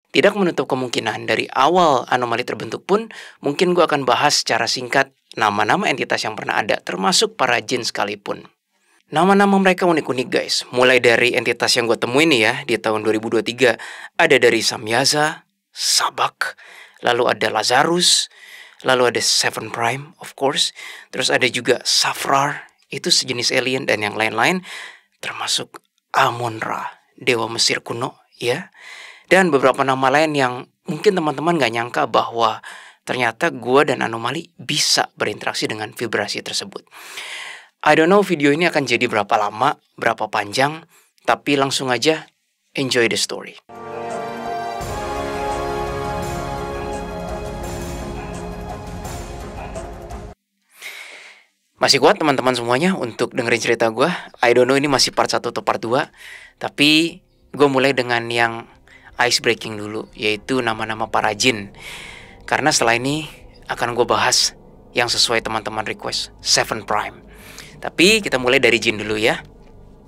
Tidak menutup kemungkinan dari awal anomali terbentuk pun, mungkin gue akan bahas secara singkat nama-nama entitas yang pernah ada, termasuk para jin sekalipun. Nama-nama mereka unik-unik guys, mulai dari entitas yang gue temuin nih ya di tahun 2023. Ada dari Samyaza, Sabak, lalu ada Lazarus, lalu ada Seven Prime of course, terus ada juga Safrar, itu sejenis alien dan yang lain-lain, termasuk Amon-Ra, dewa Mesir kuno ya. Dan beberapa nama lain yang mungkin teman-teman gak nyangka bahwa ternyata gue dan anomali bisa berinteraksi dengan vibrasi tersebut. I don't know video ini akan jadi berapa lama, berapa panjang, tapi langsung aja enjoy the story. Masih kuat teman-teman semuanya untuk dengerin cerita gue? I don't know ini masih part 1 atau part 2, tapi gue mulai dengan yang ice breaking dulu, yaitu nama-nama para jin. Karena setelah ini akan gue bahas yang sesuai teman-teman request, Seven Prime. Tapi kita mulai dari jin dulu ya.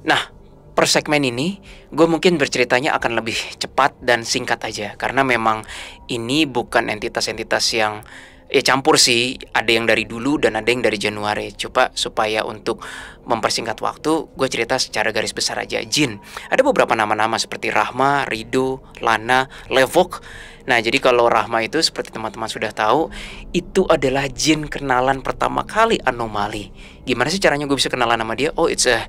Nah, per segmen ini gue mungkin berceritanya akan lebih cepat dan singkat aja, karena memang ini bukan entitas-entitas yang campur sih, ada yang dari dulu dan ada yang dari Januari. Coba supaya untuk mempersingkat waktu, gue cerita secara garis besar aja. Jin, ada beberapa nama-nama seperti Rahma, Rido, Lana, Levok. Nah, jadi kalau Rahma itu seperti teman-teman sudah tahu, itu adalah jin kenalan pertama kali anomali. Gimana sih caranya gue bisa kenalan sama dia? Oh, it's a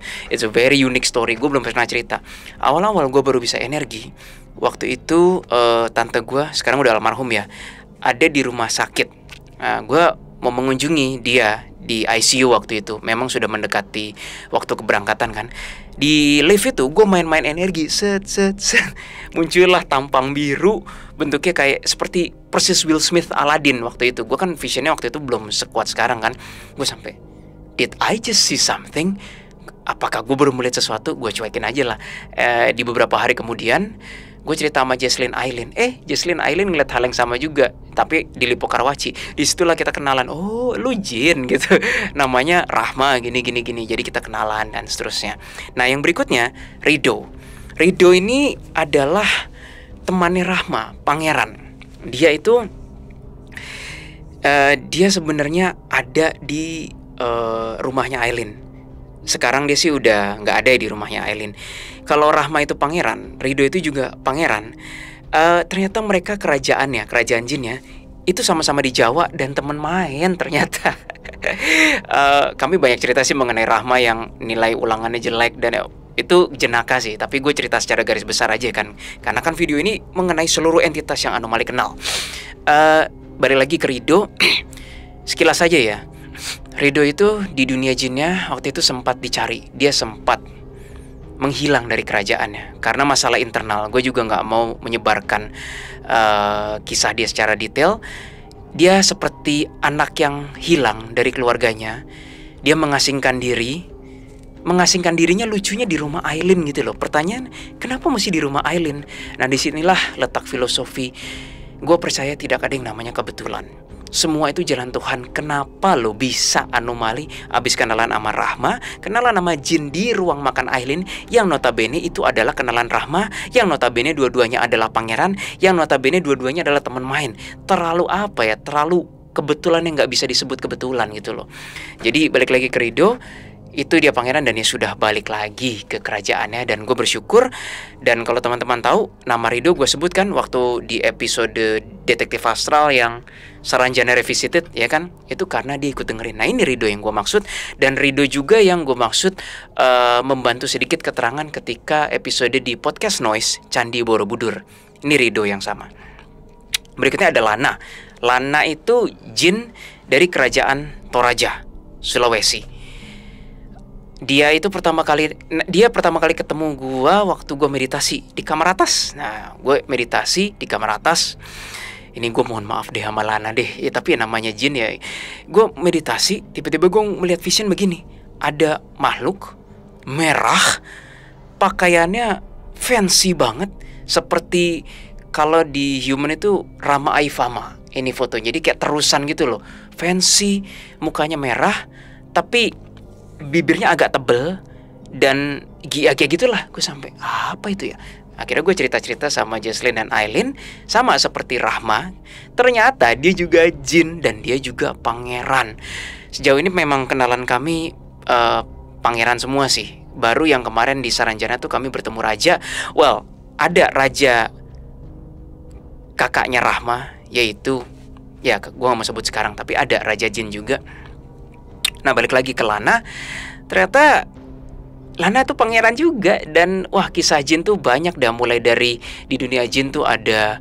very unique story. Gue belum pernah cerita. Awal-awal gue baru bisa energi. Waktu itu tante gue, sekarang udah almarhum ya, ada di rumah sakit. Nah, gue mau mengunjungi dia di ICU waktu itu. Memang sudah mendekati waktu keberangkatan kan. Di lift itu gue main-main energi, set. Muncullah tampang biru, bentuknya kayak seperti persis Will Smith Aladdin waktu itu. Gue kan visionnya waktu itu belum sekuat sekarang kan. Gue sampai, did I just see something? Apakah gue baru melihat sesuatu? Gue cuekin aja lah. Di beberapa hari kemudian gue cerita sama Jesslyn Aileen. Jesslyn Aileen ngeliat hal yang sama juga, tapi di Lipo Karawaci. Disitulah kita kenalan. Oh, lu jin gitu. Namanya Rahma, gini. Jadi kita kenalan dan seterusnya. Nah, yang berikutnya Rido. Rido ini adalah temannya Rahma, pangeran. Dia itu dia sebenarnya ada di rumahnya Aileen. Sekarang dia sih udah nggak ada di rumahnya Aileen. Kalau Rahma itu pangeran, Rido itu juga pangeran. Ternyata mereka kerajaan jinnya itu sama-sama di Jawa dan teman main ternyata. Kami banyak cerita sih mengenai Rahma yang nilai ulangannya jelek dan itu jenaka sih. Tapi gue cerita secara garis besar aja kan, karena kan video ini mengenai seluruh entitas yang anomali kenal. Balik lagi ke Rido. Sekilas saja ya, Rido itu di dunia jinnya waktu itu sempat dicari. Dia sempat menghilang dari kerajaannya karena masalah internal. Gue juga gak mau menyebarkan kisah dia secara detail. Dia seperti anak yang hilang dari keluarganya. Dia mengasingkan dirinya lucunya di rumah Aileen gitu loh. Pertanyaan, kenapa mesti di rumah Aileen? Nah, disinilah letak filosofi. Gue percaya tidak ada yang namanya kebetulan. Semua itu jalan Tuhan. Kenapa lo bisa anomali abis kenalan sama Rahma, kenalan sama jin di ruang makan Aileen, yang notabene itu adalah kenalan Rahma, yang notabene dua-duanya adalah pangeran, yang notabene dua-duanya adalah teman main. Terlalu terlalu kebetulan yang gak bisa disebut kebetulan gitu loh. Jadi balik lagi ke Rido, itu dia pangeran dan dia sudah balik lagi ke kerajaannya dan gue bersyukur. Dan kalau teman-teman tahu, nama Rido gue sebutkan waktu di episode Detektif Astral yang Saranjana Revisited ya kan, itu karena dia ikut dengerin. Nah, ini Rido yang gue maksud, dan Rido juga yang gue maksud membantu sedikit keterangan ketika episode di Podcast Noise Candi Borobudur. Ini Rido yang sama. Berikutnya ada Lana. Lana itu jin dari kerajaan Toraja, Sulawesi. Dia pertama kali ketemu gua waktu gua meditasi di kamar atas. Nah, gue meditasi di kamar atas. Ini gue mohon maaf deh sama Lana deh. Ya, tapi namanya jin ya. Gue meditasi, tiba-tiba gue melihat vision begini. Ada makhluk merah, pakaiannya fancy banget, seperti kalau di Human itu Rama Aifama. Ini fotonya, jadi kayak terusan gitu loh. Fancy, mukanya merah, tapi bibirnya agak tebel dan kayak gitulah. Gue sampai apa itu ya? Akhirnya gue cerita-cerita sama Jesslyn dan Aileen, sama seperti Rahma, ternyata dia juga jin dan dia juga pangeran. Sejauh ini memang kenalan kami pangeran semua sih. Baru yang kemarin di Saranjana tuh kami bertemu raja. Well, ada raja kakaknya Rahma, yaitu, ya gue gak mau sebut sekarang, tapi ada raja jin juga. Nah, balik lagi ke Lana, ternyata Lana tuh pangeran juga. Dan wah, kisah jin tuh banyak dah. Mulai dari di dunia jin tuh ada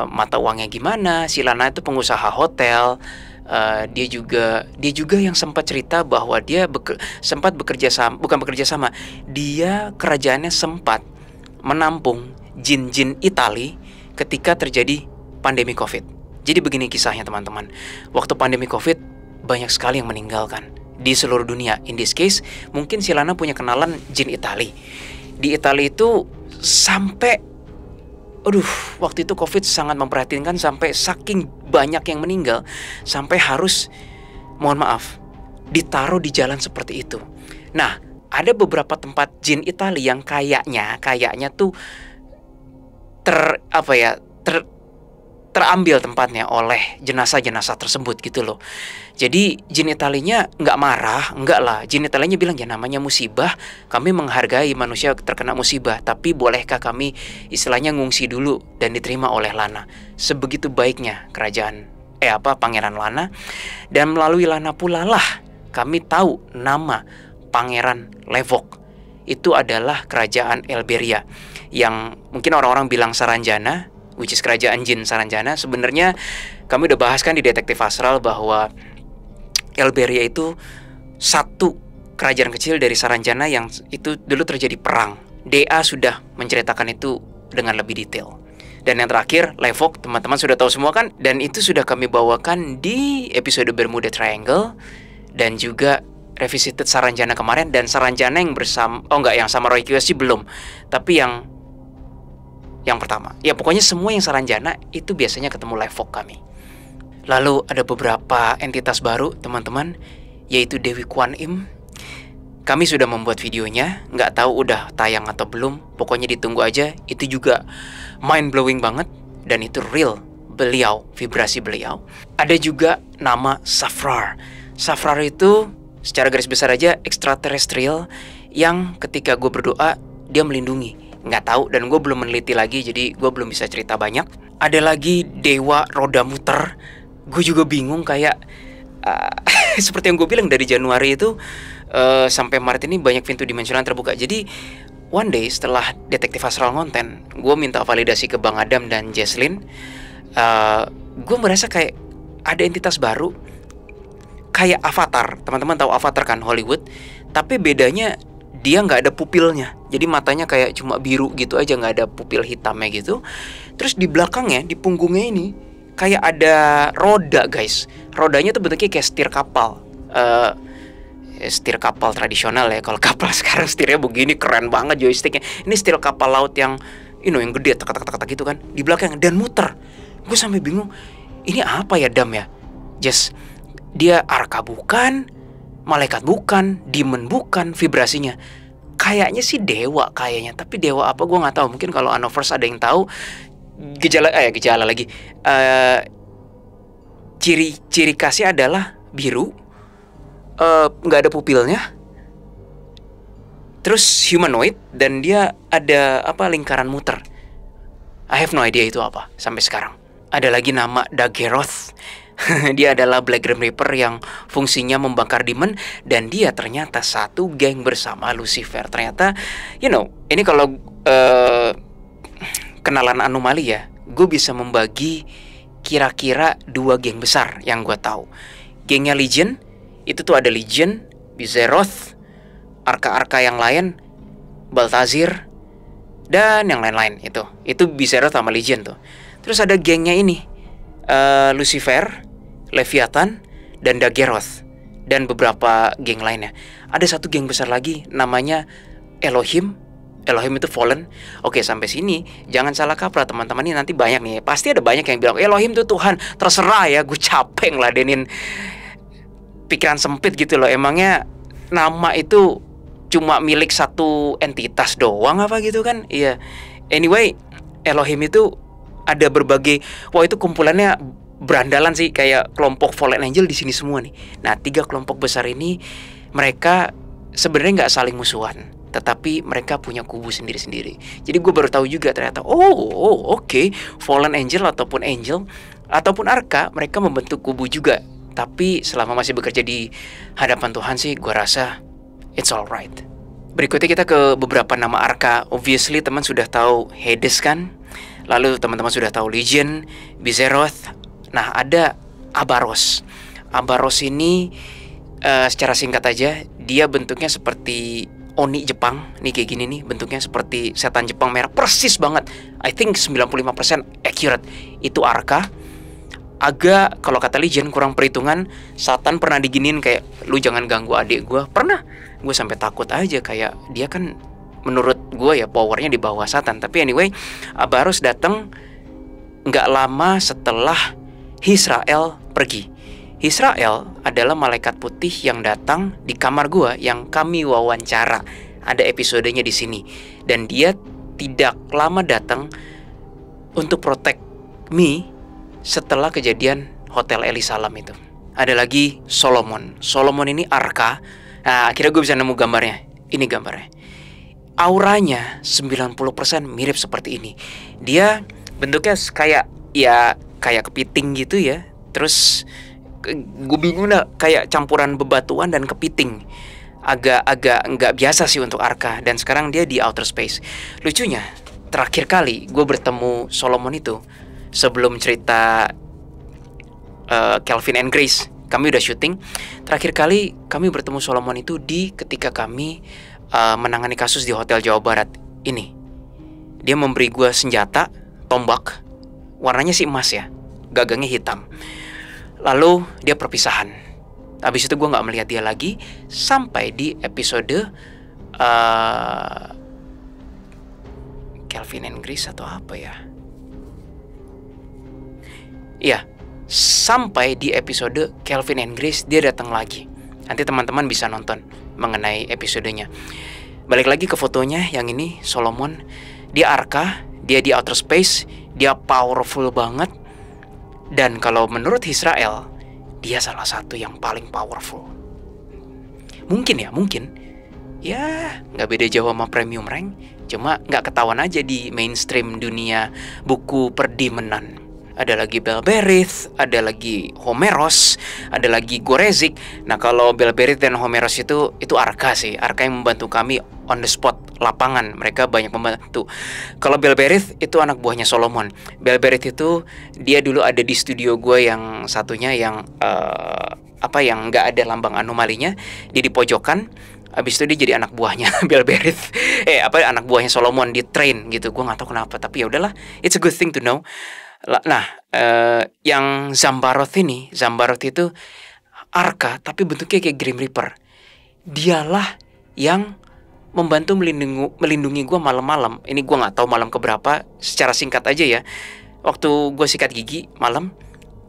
mata uangnya gimana. Si Lana itu pengusaha hotel. Dia juga yang sempat cerita bahwa dia sempat bekerja sama, bukan bekerja sama, dia kerajaannya sempat menampung jin-jin Itali ketika terjadi pandemi COVID. Jadi begini kisahnya teman-teman. Waktu pandemi COVID banyak sekali yang meninggalkan di seluruh dunia. In this case, mungkin si Lana punya kenalan jin Itali. Di Itali itu sampai, waktu itu COVID sangat memprihatinkan, sampai saking banyak yang meninggal, sampai harus, mohon maaf, ditaruh di jalan seperti itu. Nah, ada beberapa tempat jin Itali yang kayaknya tuh terambil tempatnya oleh jenazah-jenazah tersebut gitu loh. Jadi jin Italinya nggak marah, enggak lah. Jin Italinya bilang, ya namanya musibah, kami menghargai manusia terkena musibah, tapi bolehkah kami istilahnya ngungsi dulu dan diterima oleh Lana. Sebegitu baiknya kerajaan Pangeran Lana. Dan melalui Lana pula lah kami tahu nama Pangeran Levok. Itu adalah kerajaan Elberia, yang mungkin orang-orang bilang Saranjana, which is kerajaan jin Saranjana. Sebenarnya kami udah bahas kan di Detektif Astral bahwa Elberia itu satu kerajaan kecil dari Saranjana yang itu dulu terjadi perang. DA sudah menceritakan itu dengan lebih detail. Dan yang terakhir, Levok, teman-teman sudah tahu semua kan? Dan itu sudah kami bawakan di episode Bermuda Triangle dan juga Revisited Saranjana kemarin. Dan Saranjana yang yang sama Roy Kiyoshi belum, tapi yang pertama. Ya pokoknya semua yang Saranjana itu biasanya ketemu Levok kami. Lalu ada beberapa entitas baru teman-teman, yaitu Dewi Kwan Im. Kami sudah membuat videonya, nggak tahu udah tayang atau belum. Pokoknya ditunggu aja. Itu juga mind blowing banget dan itu real beliau, vibrasi beliau. Ada juga nama Safrar. Safrar itu secara garis besar aja extraterrestrial yang ketika gue berdoa dia melindungi. Nggak tahu dan gue belum meneliti lagi, jadi gue belum bisa cerita banyak. Ada lagi Dewa Roda Muter. Gue juga bingung, kayak seperti yang gue bilang, dari Januari itu sampai Maret ini banyak pintu dimensional terbuka. Jadi one day setelah Detektif Astral ngonten, gue minta validasi ke Bang Adam dan Jesslyn. Gue merasa kayak ada entitas baru, kayak Avatar. Teman-teman tahu Avatar kan, Hollywood. Tapi bedanya dia nggak ada pupilnya. Jadi matanya kayak cuma biru gitu aja, nggak ada pupil hitamnya gitu. Terus di belakangnya, di punggungnya ini kayak ada roda guys. Rodanya tuh bentuknya kayak setir kapal. Setir kapal tradisional ya. Kalau kapal sekarang setirnya begini, keren banget joysticknya. Ini setir kapal laut yang yang gede, tak gitu kan, di belakang dan muter. Gue sampai bingung, ini apa ya Dam ya? Just dia arka bukan, malaikat bukan, demon bukan, vibrasinya kayaknya sih dewa kayaknya. Tapi dewa apa gue nggak tahu. Mungkin kalau Anoverse ada yang tahu. Gejala lagi. Ciri khasnya adalah biru, nggak ada pupilnya, terus humanoid, dan dia ada lingkaran muter. I have no idea itu apa sampai sekarang. Ada lagi nama Dageroth. Dia adalah Black Grim Reaper yang fungsinya membakar demon, dan dia ternyata satu geng bersama Lucifer. Ternyata, ini kalau kenalan anomali ya, gue bisa membagi kira-kira 2 geng besar yang gue tahu. Gengnya Legion, itu tuh ada Legion, Bizeroth, arka-arka yang lain, Baltazir, dan yang lain-lain. Itu Bizeroth sama Legion tuh. Terus ada gengnya ini, Lucifer, Leviathan, dan Dageroth, dan beberapa geng lainnya. Ada satu geng besar lagi namanya Elohim. Elohim itu fallen. Oke, sampai sini jangan salah kaprah teman-teman. Ini nanti banyak nih, pasti ada banyak yang bilang Elohim itu Tuhan. Terserah ya, gue capek ngeladenin pikiran sempit gitu loh. Emangnya nama itu cuma milik satu entitas doang apa gitu kan? Iya, Anyway, Elohim itu ada berbagai, wah itu kumpulannya berandalan sih, kayak kelompok Fallen Angel di sini semua nih. Nah, 3 kelompok besar ini mereka sebenarnya nggak saling musuhan, tetapi mereka punya kubu sendiri-sendiri. Jadi gue baru tahu juga ternyata, oke, Fallen Angel ataupun Angel ataupun Arka, mereka membentuk kubu juga. Tapi selama masih bekerja di hadapan Tuhan sih, gue rasa it's alright. Berikutnya kita ke beberapa nama Arka. Obviously teman sudah tahu Hades kan. Lalu teman-teman sudah tahu Legion, Bizeroth. Nah, ada Abaros. Abaros ini secara singkat aja, dia bentuknya seperti Oni Jepang. Nih kayak gini nih, bentuknya seperti setan Jepang merah. Persis banget. I think 95% accurate. Itu Arka. Agak, kalau kata Legion, kurang perhitungan. Satan pernah diginin kayak, lu jangan ganggu adik gue. Pernah. Gue sampai takut aja, kayak dia kan menurut gue ya powernya di bawah Satan. Tapi anyway, Abaros datang nggak lama setelah Israel pergi. Israel adalah malaikat putih yang datang di kamar gue yang kami wawancara. Ada episodenya di sini. Dan dia tidak lama datang untuk protect me setelah kejadian Hotel Elisalam itu. Ada lagi Solomon. Solomon ini Arka. Nah, akhirnya gue bisa nemu gambarnya. Ini gambarnya. Auranya 90% mirip seperti ini. Dia bentuknya kayak kepiting gitu ya. Terus gue bingung dah, kayak campuran bebatuan dan kepiting. Agak nggak biasa sih untuk Arka. Dan sekarang dia di outer space. Lucunya, terakhir kali gue bertemu Solomon itu sebelum cerita Calvin and Grace, kami udah syuting. Terakhir kali kami bertemu Solomon itu ketika kami menangani kasus di Hotel Jawa Barat. Ini dia memberi gue senjata, tombak, warnanya sih emas ya, gagangnya hitam. Lalu dia perpisahan. Habis itu gue gak melihat dia lagi sampai di episode Calvin and Grace atau apa ya. Iya, sampai di episode Calvin and Grace dia datang lagi. Nanti teman-teman bisa nonton mengenai episodenya. Balik lagi ke fotonya yang ini, Solomon. Dia Arka, dia di outer space, dia powerful banget. Dan kalau menurut Israel, dia salah satu yang paling powerful. Mungkin. Ya, nggak beda jauh sama premium rank. Cuma nggak ketahuan aja di mainstream dunia buku perdimenan. Ada lagi Belberith, ada lagi Homeros, ada lagi Gorezik. Nah, kalau Belberith dan Homeros itu Arka sih. Arka yang membantu kami on the spot, lapangan. Mereka banyak membantu. Kalau Belberith itu anak buahnya Solomon. Belberith itu dia dulu ada di studio gue yang satunya yang yang nggak ada lambang anomalinya. Dia di pojokan. Abis itu dia jadi anak buahnya Belberith. Anak buahnya Solomon, di train gitu. Gue nggak tahu kenapa, tapi ya udahlah. It's a good thing to know. Nah, yang Zambaroth itu Arka tapi bentuknya kayak Grim Reaper. Dialah yang membantu melindungi gue malam-malam. Ini gue nggak tahu malam keberapa. Secara singkat aja ya, waktu gue sikat gigi malam,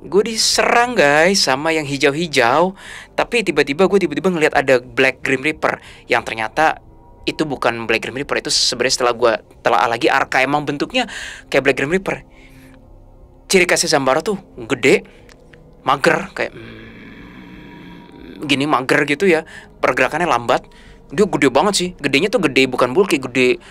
gue diserang guys sama yang hijau-hijau. Tapi tiba-tiba ngelihat ada Black Grim Reaper, yang ternyata itu bukan Black Grim Reaper. Itu sebenarnya setelah gue telah lagi, Arka emang bentuknya kayak Black Grim Reaper. Ciri khasnya Zambaroth tuh gede, mager, kayak gini, mager gitu ya. Pergerakannya lambat. Dia gede banget sih. Gedenya tuh gede, bukan bulky, gede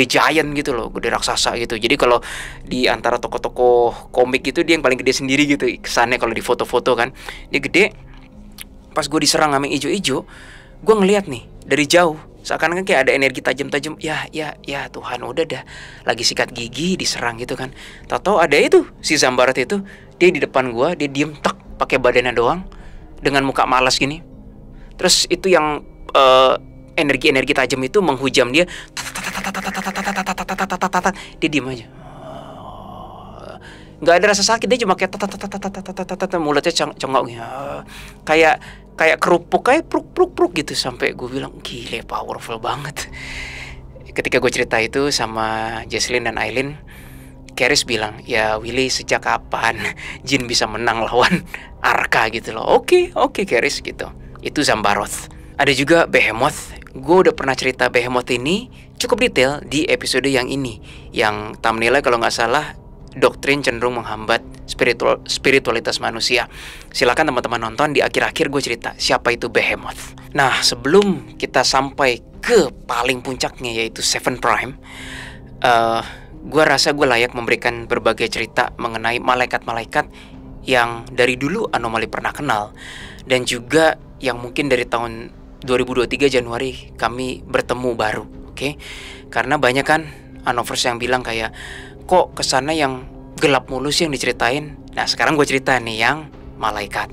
giant gitu loh, gede raksasa gitu. Jadi kalau di antara tokoh-tokoh komik itu dia yang paling gede sendiri gitu kesannya kalau di foto-foto kan. Dia gede. Pas gue diserang sama yang ijo-ijo, gue ngeliat nih dari jauh, seakan-akan kayak ada energi tajam-tajam. Ya Tuhan, udah dah, lagi sikat gigi diserang gitu kan. Tahu-tahu ada itu si Zambaroth itu, dia di depan gua, dia diem tek, pakai badannya doang dengan muka malas gini. Terus itu yang energi tajam itu menghujam dia. Dia diem aja, nggak ada rasa sakit. Dia cuma kayak mulutnya congok kayak kerupuk, kayak pruk gitu. Sampai gue bilang gile, powerful banget. Ketika gue cerita itu sama Jesslyn dan Aileen, Keris bilang, ya Willy, sejak kapan Jin bisa menang lawan Arka gitu loh. Oke Keris gitu. Itu Zambaroth. Ada juga Behemoth. gue udah pernah cerita Behemoth ini cukup detail di episode yang ini, yang thumbnailnya kalau nggak salah doktrin cenderung menghambat spiritualitas manusia. Silakan teman-teman nonton, di akhir-akhir gue cerita siapa itu Behemoth. Nah, sebelum kita sampai ke paling puncaknya yaitu Seven Prime, gue rasa gue layak memberikan berbagai cerita mengenai malaikat-malaikat yang dari dulu Anomali pernah kenal, dan juga yang mungkin dari tahun 2023 Januari kami bertemu baru. Oke? Karena banyak kan Anovers yang bilang kayak, kok kesana yang gelap mulus yang diceritain. Nah, sekarang gue cerita nih yang malaikat.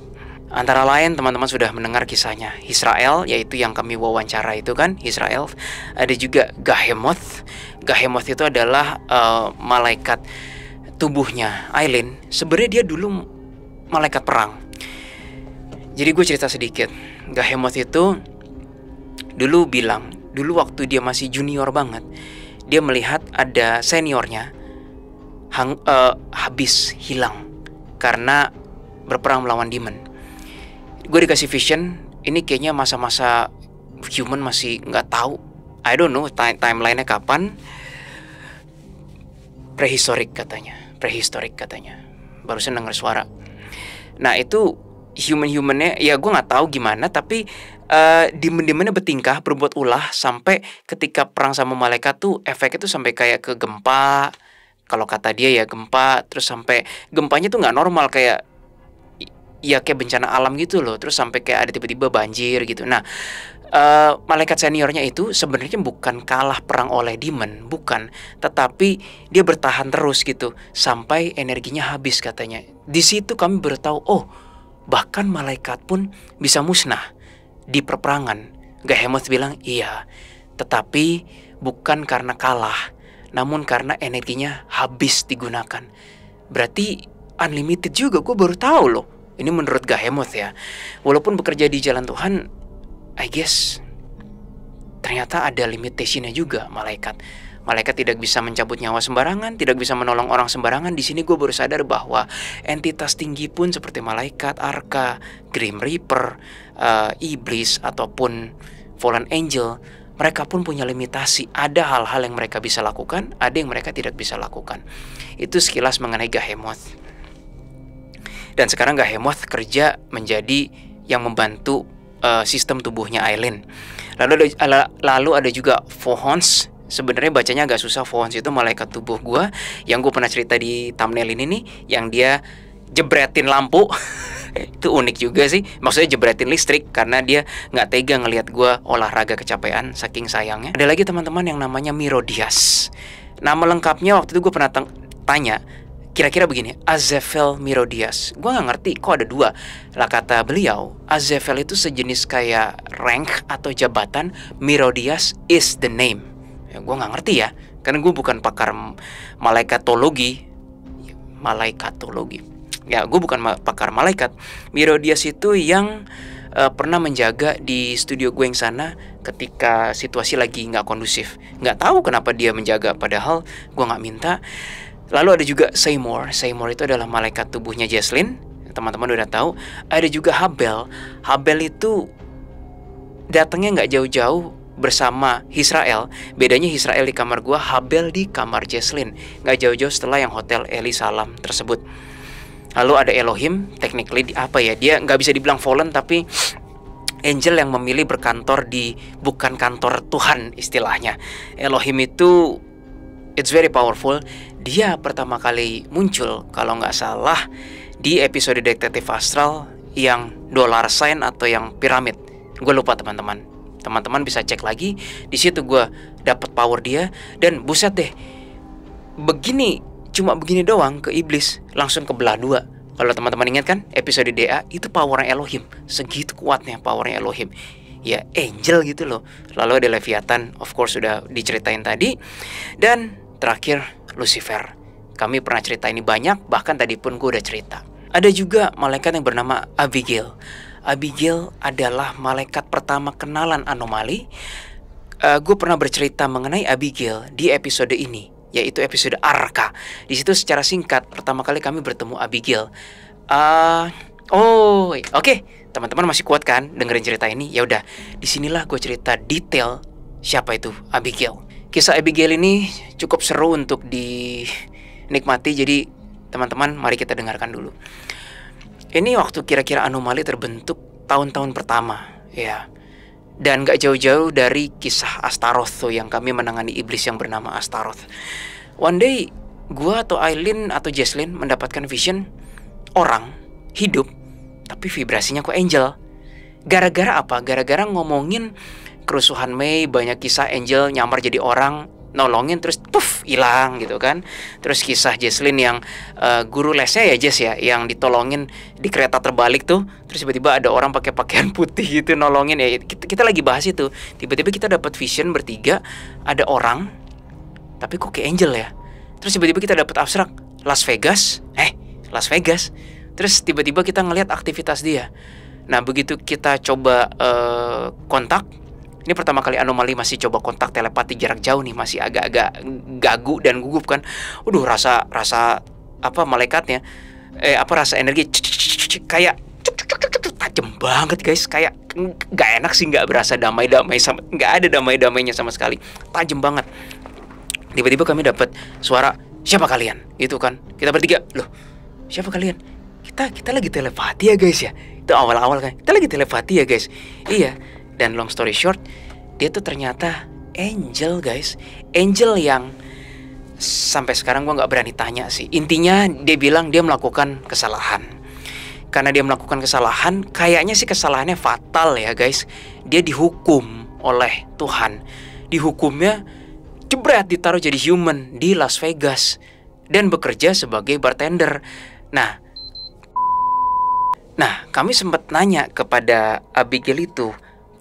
Antara lain teman-teman sudah mendengar kisahnya Israel, yaitu yang kami wawancara itu kan, Israel. Ada juga Gahemoth. Gahemoth itu adalah malaikat tubuhnya Aileen. Sebenarnya dia dulu malaikat perang. Jadi gue cerita sedikit. Gahemoth itu dulu waktu dia masih junior banget, dia melihat ada seniornya habis hilang karena berperang melawan demon. Gue dikasih vision, ini kayaknya masa-masa human masih nggak tahu, I don't know timelinenya kapan. Prehistorik katanya. Barusan denger suara. Nah, itu human-humannya ya gue nggak tahu gimana, tapi demon-demonnya bertingkah, berbuat ulah, sampai ketika perang sama malaikat tuh efeknya tuh sampai kayak ke gempa. Kalau kata dia ya gempa, terus sampai gempanya tuh nggak normal, kayak ya kayak bencana alam gitu loh. Terus sampai kayak ada tiba-tiba banjir gitu. Nah, malaikat seniornya itu sebenarnya bukan kalah perang oleh demon, bukan, tetapi dia bertahan terus gitu sampai energinya habis katanya. Di situ kami baru tahu, oh, bahkan malaikat pun bisa musnah di perperangan. Gahemoth bilang, iya, tetapi bukan karena kalah, namun karena energinya habis digunakan. Berarti unlimited juga, gue baru tahu loh. Ini menurut Gahemoth ya. Walaupun bekerja di jalan Tuhan, I guess ternyata ada limitationnya juga malaikat. Malaikat tidak bisa mencabut nyawa sembarangan, tidak bisa menolong orang sembarangan. Di sini gue baru sadar bahwa entitas tinggi pun seperti malaikat, arka, Grim Reaper, iblis ataupun fallen angel, mereka pun punya limitasi. Ada hal-hal yang mereka bisa lakukan, ada yang mereka tidak bisa lakukan. Itu sekilas mengenai Gahemoth. Dan sekarang Gahemoth kerja menjadi yang membantu sistem tubuhnya Aileen. Lalu ada juga Vohons. Sebenarnya bacanya agak susah. Vohons itu malaikat tubuh gue yang gue pernah cerita di thumbnail ini nih, yang dia jebretin lampu. Itu unik juga sih. Maksudnya jebretin listrik karena dia nggak tega ngelihat gue olahraga kecapean saking sayangnya. Ada lagi teman-teman yang namanya Mirodias. Nama lengkapnya waktu itu gue pernah tanya, kira-kira begini, Azazel Mirodias. Gue gak ngerti kok ada dua. Lah kata beliau, Azazel itu sejenis kayak rank atau jabatan, Mirodias is the name. Ya, gue gak ngerti ya, karena gue bukan pakar malaikatologi. Ya, gue bukan pakar malaikat. Mirodias itu yang pernah menjaga di studio gue yang sana ketika situasi lagi gak kondusif. Gak tahu kenapa dia menjaga, padahal gue gak minta. Lalu ada juga Seymour. Seymour itu adalah malaikat tubuhnya Jesslyn. Teman-teman udah tahu. Ada juga Habel. Habel itu datangnya nggak jauh-jauh bersama Israel. Bedanya Israel di kamar gua, Habel di kamar Jesslyn. Nggak jauh-jauh setelah yang hotel Eli Salam tersebut. Lalu ada Elohim. Technically apa ya? Dia nggak bisa dibilang fallen, tapi angel yang memilih berkantor di bukan kantor Tuhan istilahnya. Elohim itu it's very powerful. Dia pertama kali muncul kalau nggak salah di episode Detektif Astral yang dollar sign atau yang piramid. Gue lupa teman-teman. Teman-teman bisa cek lagi. Di situ gue dapat power dia, dan buset deh. Cuma begini doang ke iblis langsung kebelah dua. Kalau teman-teman ingat kan episode DA itu powernya Elohim. Segitu kuatnya powernya Elohim. Ya angel gitu loh. Lalu ada Leviathan, of course sudah diceritain tadi. Dan terakhir Lucifer. Kami pernah cerita ini banyak, bahkan tadi pun gue udah cerita. Ada juga malaikat yang bernama Abigail. Abigail adalah malaikat pertama kenalan Anomali. Gue pernah bercerita mengenai Abigail di episode ini, yaitu episode Arka. Di situ secara singkat pertama kali kami bertemu Abigail. Oke. teman-teman masih kuat kan dengerin cerita ini? Ya udah, disinilah gue cerita detail siapa itu Abigail. Kisah Abigail ini cukup seru untuk dinikmati, jadi teman-teman mari kita dengarkan dulu. Ini waktu kira-kira anomali terbentuk tahun-tahun pertama, ya. Dan gak jauh-jauh dari kisah Astaroth tuh, yang kami menangani iblis yang bernama Astaroth. One day, gue atau Aileen atau Jesslyn mendapatkan vision orang hidup tapi vibrasinya kok angel. Gara-gara apa? Gara-gara ngomongin kerusuhan Mei, banyak kisah angel nyamar jadi orang, nolongin terus puff hilang gitu kan. Terus kisah Jesslyn yang guru lesnya ya Jess ya, yang ditolongin di kereta terbalik tuh, terus tiba-tiba ada orang pakai pakaian putih gitu nolongin ya. Kita lagi bahas itu, tiba-tiba kita dapat vision bertiga, ada orang tapi kok kayak angel ya. Terus tiba-tiba kita dapat abstrak Las Vegas, Las Vegas. Terus tiba-tiba kita ngelihat aktivitas dia. Nah begitu kita coba kontak, ini pertama kali anomali masih coba kontak telepati jarak jauh nih, masih agak-agak gagu dan gugup kan. Rasa apa malaikatnya, rasa energi kayak tajam banget guys, kayak nggak enak sih, nggak berasa damai-damai sama, nggak ada damai-damainya sama sekali, tajam banget. Tiba-tiba kami dapat suara, siapa kalian? Itu kan kita bertiga, loh siapa kalian? Kita lagi telepati ya guys ya. Itu awal-awal kan, kita lagi telepati ya guys. Iya. Dan long story short, dia tuh ternyata angel guys. Angel yang sampai sekarang gue gak berani tanya sih. Intinya dia bilang dia melakukan kesalahan. Karena dia melakukan kesalahan, kayaknya sih kesalahannya fatal ya guys. Dia dihukum oleh Tuhan. Dihukumnya jebret, ditaruh jadi human di Las Vegas dan bekerja sebagai bartender. Nah, kami sempat nanya kepada Abigail itu,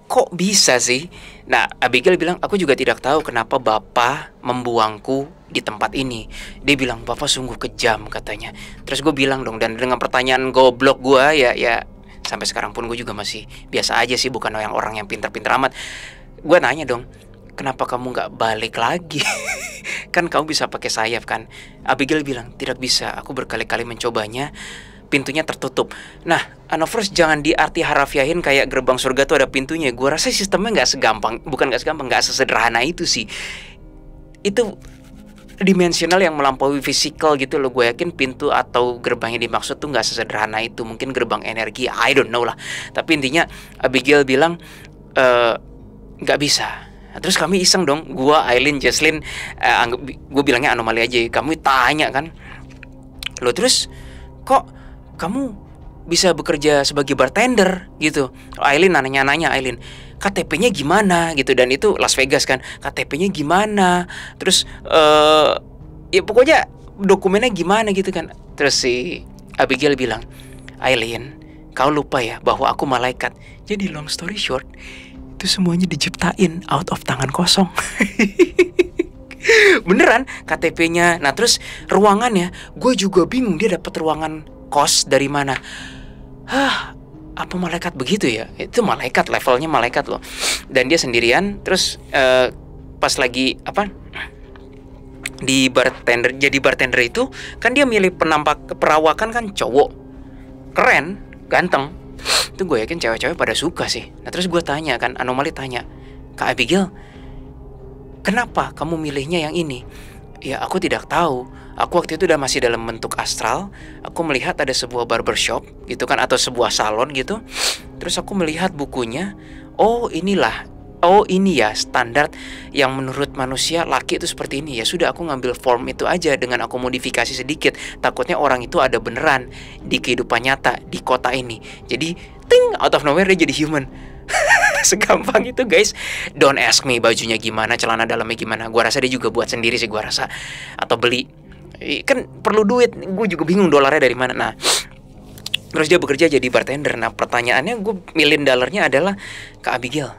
kok bisa sih? Nah, Abigail bilang, aku juga tidak tahu kenapa Bapak membuangku di tempat ini. Dia bilang, Bapak sungguh kejam katanya. Terus gue bilang dong, dan dengan pertanyaan goblok gue, ya sampai sekarang pun gue juga masih biasa aja sih, bukan orang yang pintar-pintar amat. Gue nanya dong, kenapa kamu gak balik lagi? Kan kamu bisa pakai sayap kan? Abigail bilang, tidak bisa, aku berkali-kali mencobanya, pintunya tertutup. Nah, Anovers jangan diarti harafiahin kayak gerbang surga tuh ada pintunya. Gue rasa sistemnya nggak sesederhana itu sih. Itu dimensional yang melampaui fisikal gitu loh. Gue yakin pintu atau gerbang yang dimaksud tuh nggak sesederhana itu. Mungkin gerbang energi, I don't know lah. Tapi intinya Abigail bilang nggak bisa. Nah, terus kami iseng dong, gue, Aileen, Jesslyn, gue bilangnya anomali aja. Kamu tanya kan, lo terus kok kamu bisa bekerja sebagai bartender gitu? Aileen nanya Aileen, KTP-nya gimana gitu, dan itu Las Vegas kan, KTP-nya gimana? Terus ya pokoknya dokumennya gimana gitu kan. Terus si Abigail bilang, Aileen, kau lupa ya bahwa aku malaikat. Jadi long story short, itu semuanya diciptain out of tangan kosong. Beneran KTP-nya. Nah terus ruangannya, gue juga bingung dia dapat ruangan kos dari mana. Apa malaikat begitu ya? Itu malaikat, levelnya malaikat loh. Dan dia sendirian. Terus pas lagi di bartender, jadi bartender itu kan dia milih perawakan kan cowok, keren, ganteng. Itu gue yakin cewek-cewek pada suka sih. Nah terus gue tanya kan, anomali tanya, Kak Abigail, kenapa kamu milihnya yang ini? Ya aku tidak tahu. Aku waktu itu udah masih dalam bentuk astral. Aku melihat ada sebuah barbershop gitu kan, atau sebuah salon gitu. Terus aku melihat bukunya. Oh ini ya standar yang menurut manusia laki itu seperti ini. Ya sudah, aku ngambil form itu aja dengan aku modifikasi sedikit. Takutnya orang itu ada beneran di kehidupan nyata di kota ini. Jadi ting, out of nowhere dia jadi human. Segampang itu guys. Don't ask me bajunya gimana, celana dalamnya gimana. Gua rasa dia juga buat sendiri sih, gua rasa. Atau beli. Kan perlu duit, gue juga bingung dolarnya dari mana. Nah terus dia bekerja jadi bartender. Nah pertanyaannya, gue million dollarnya adalah, Kak Abigail,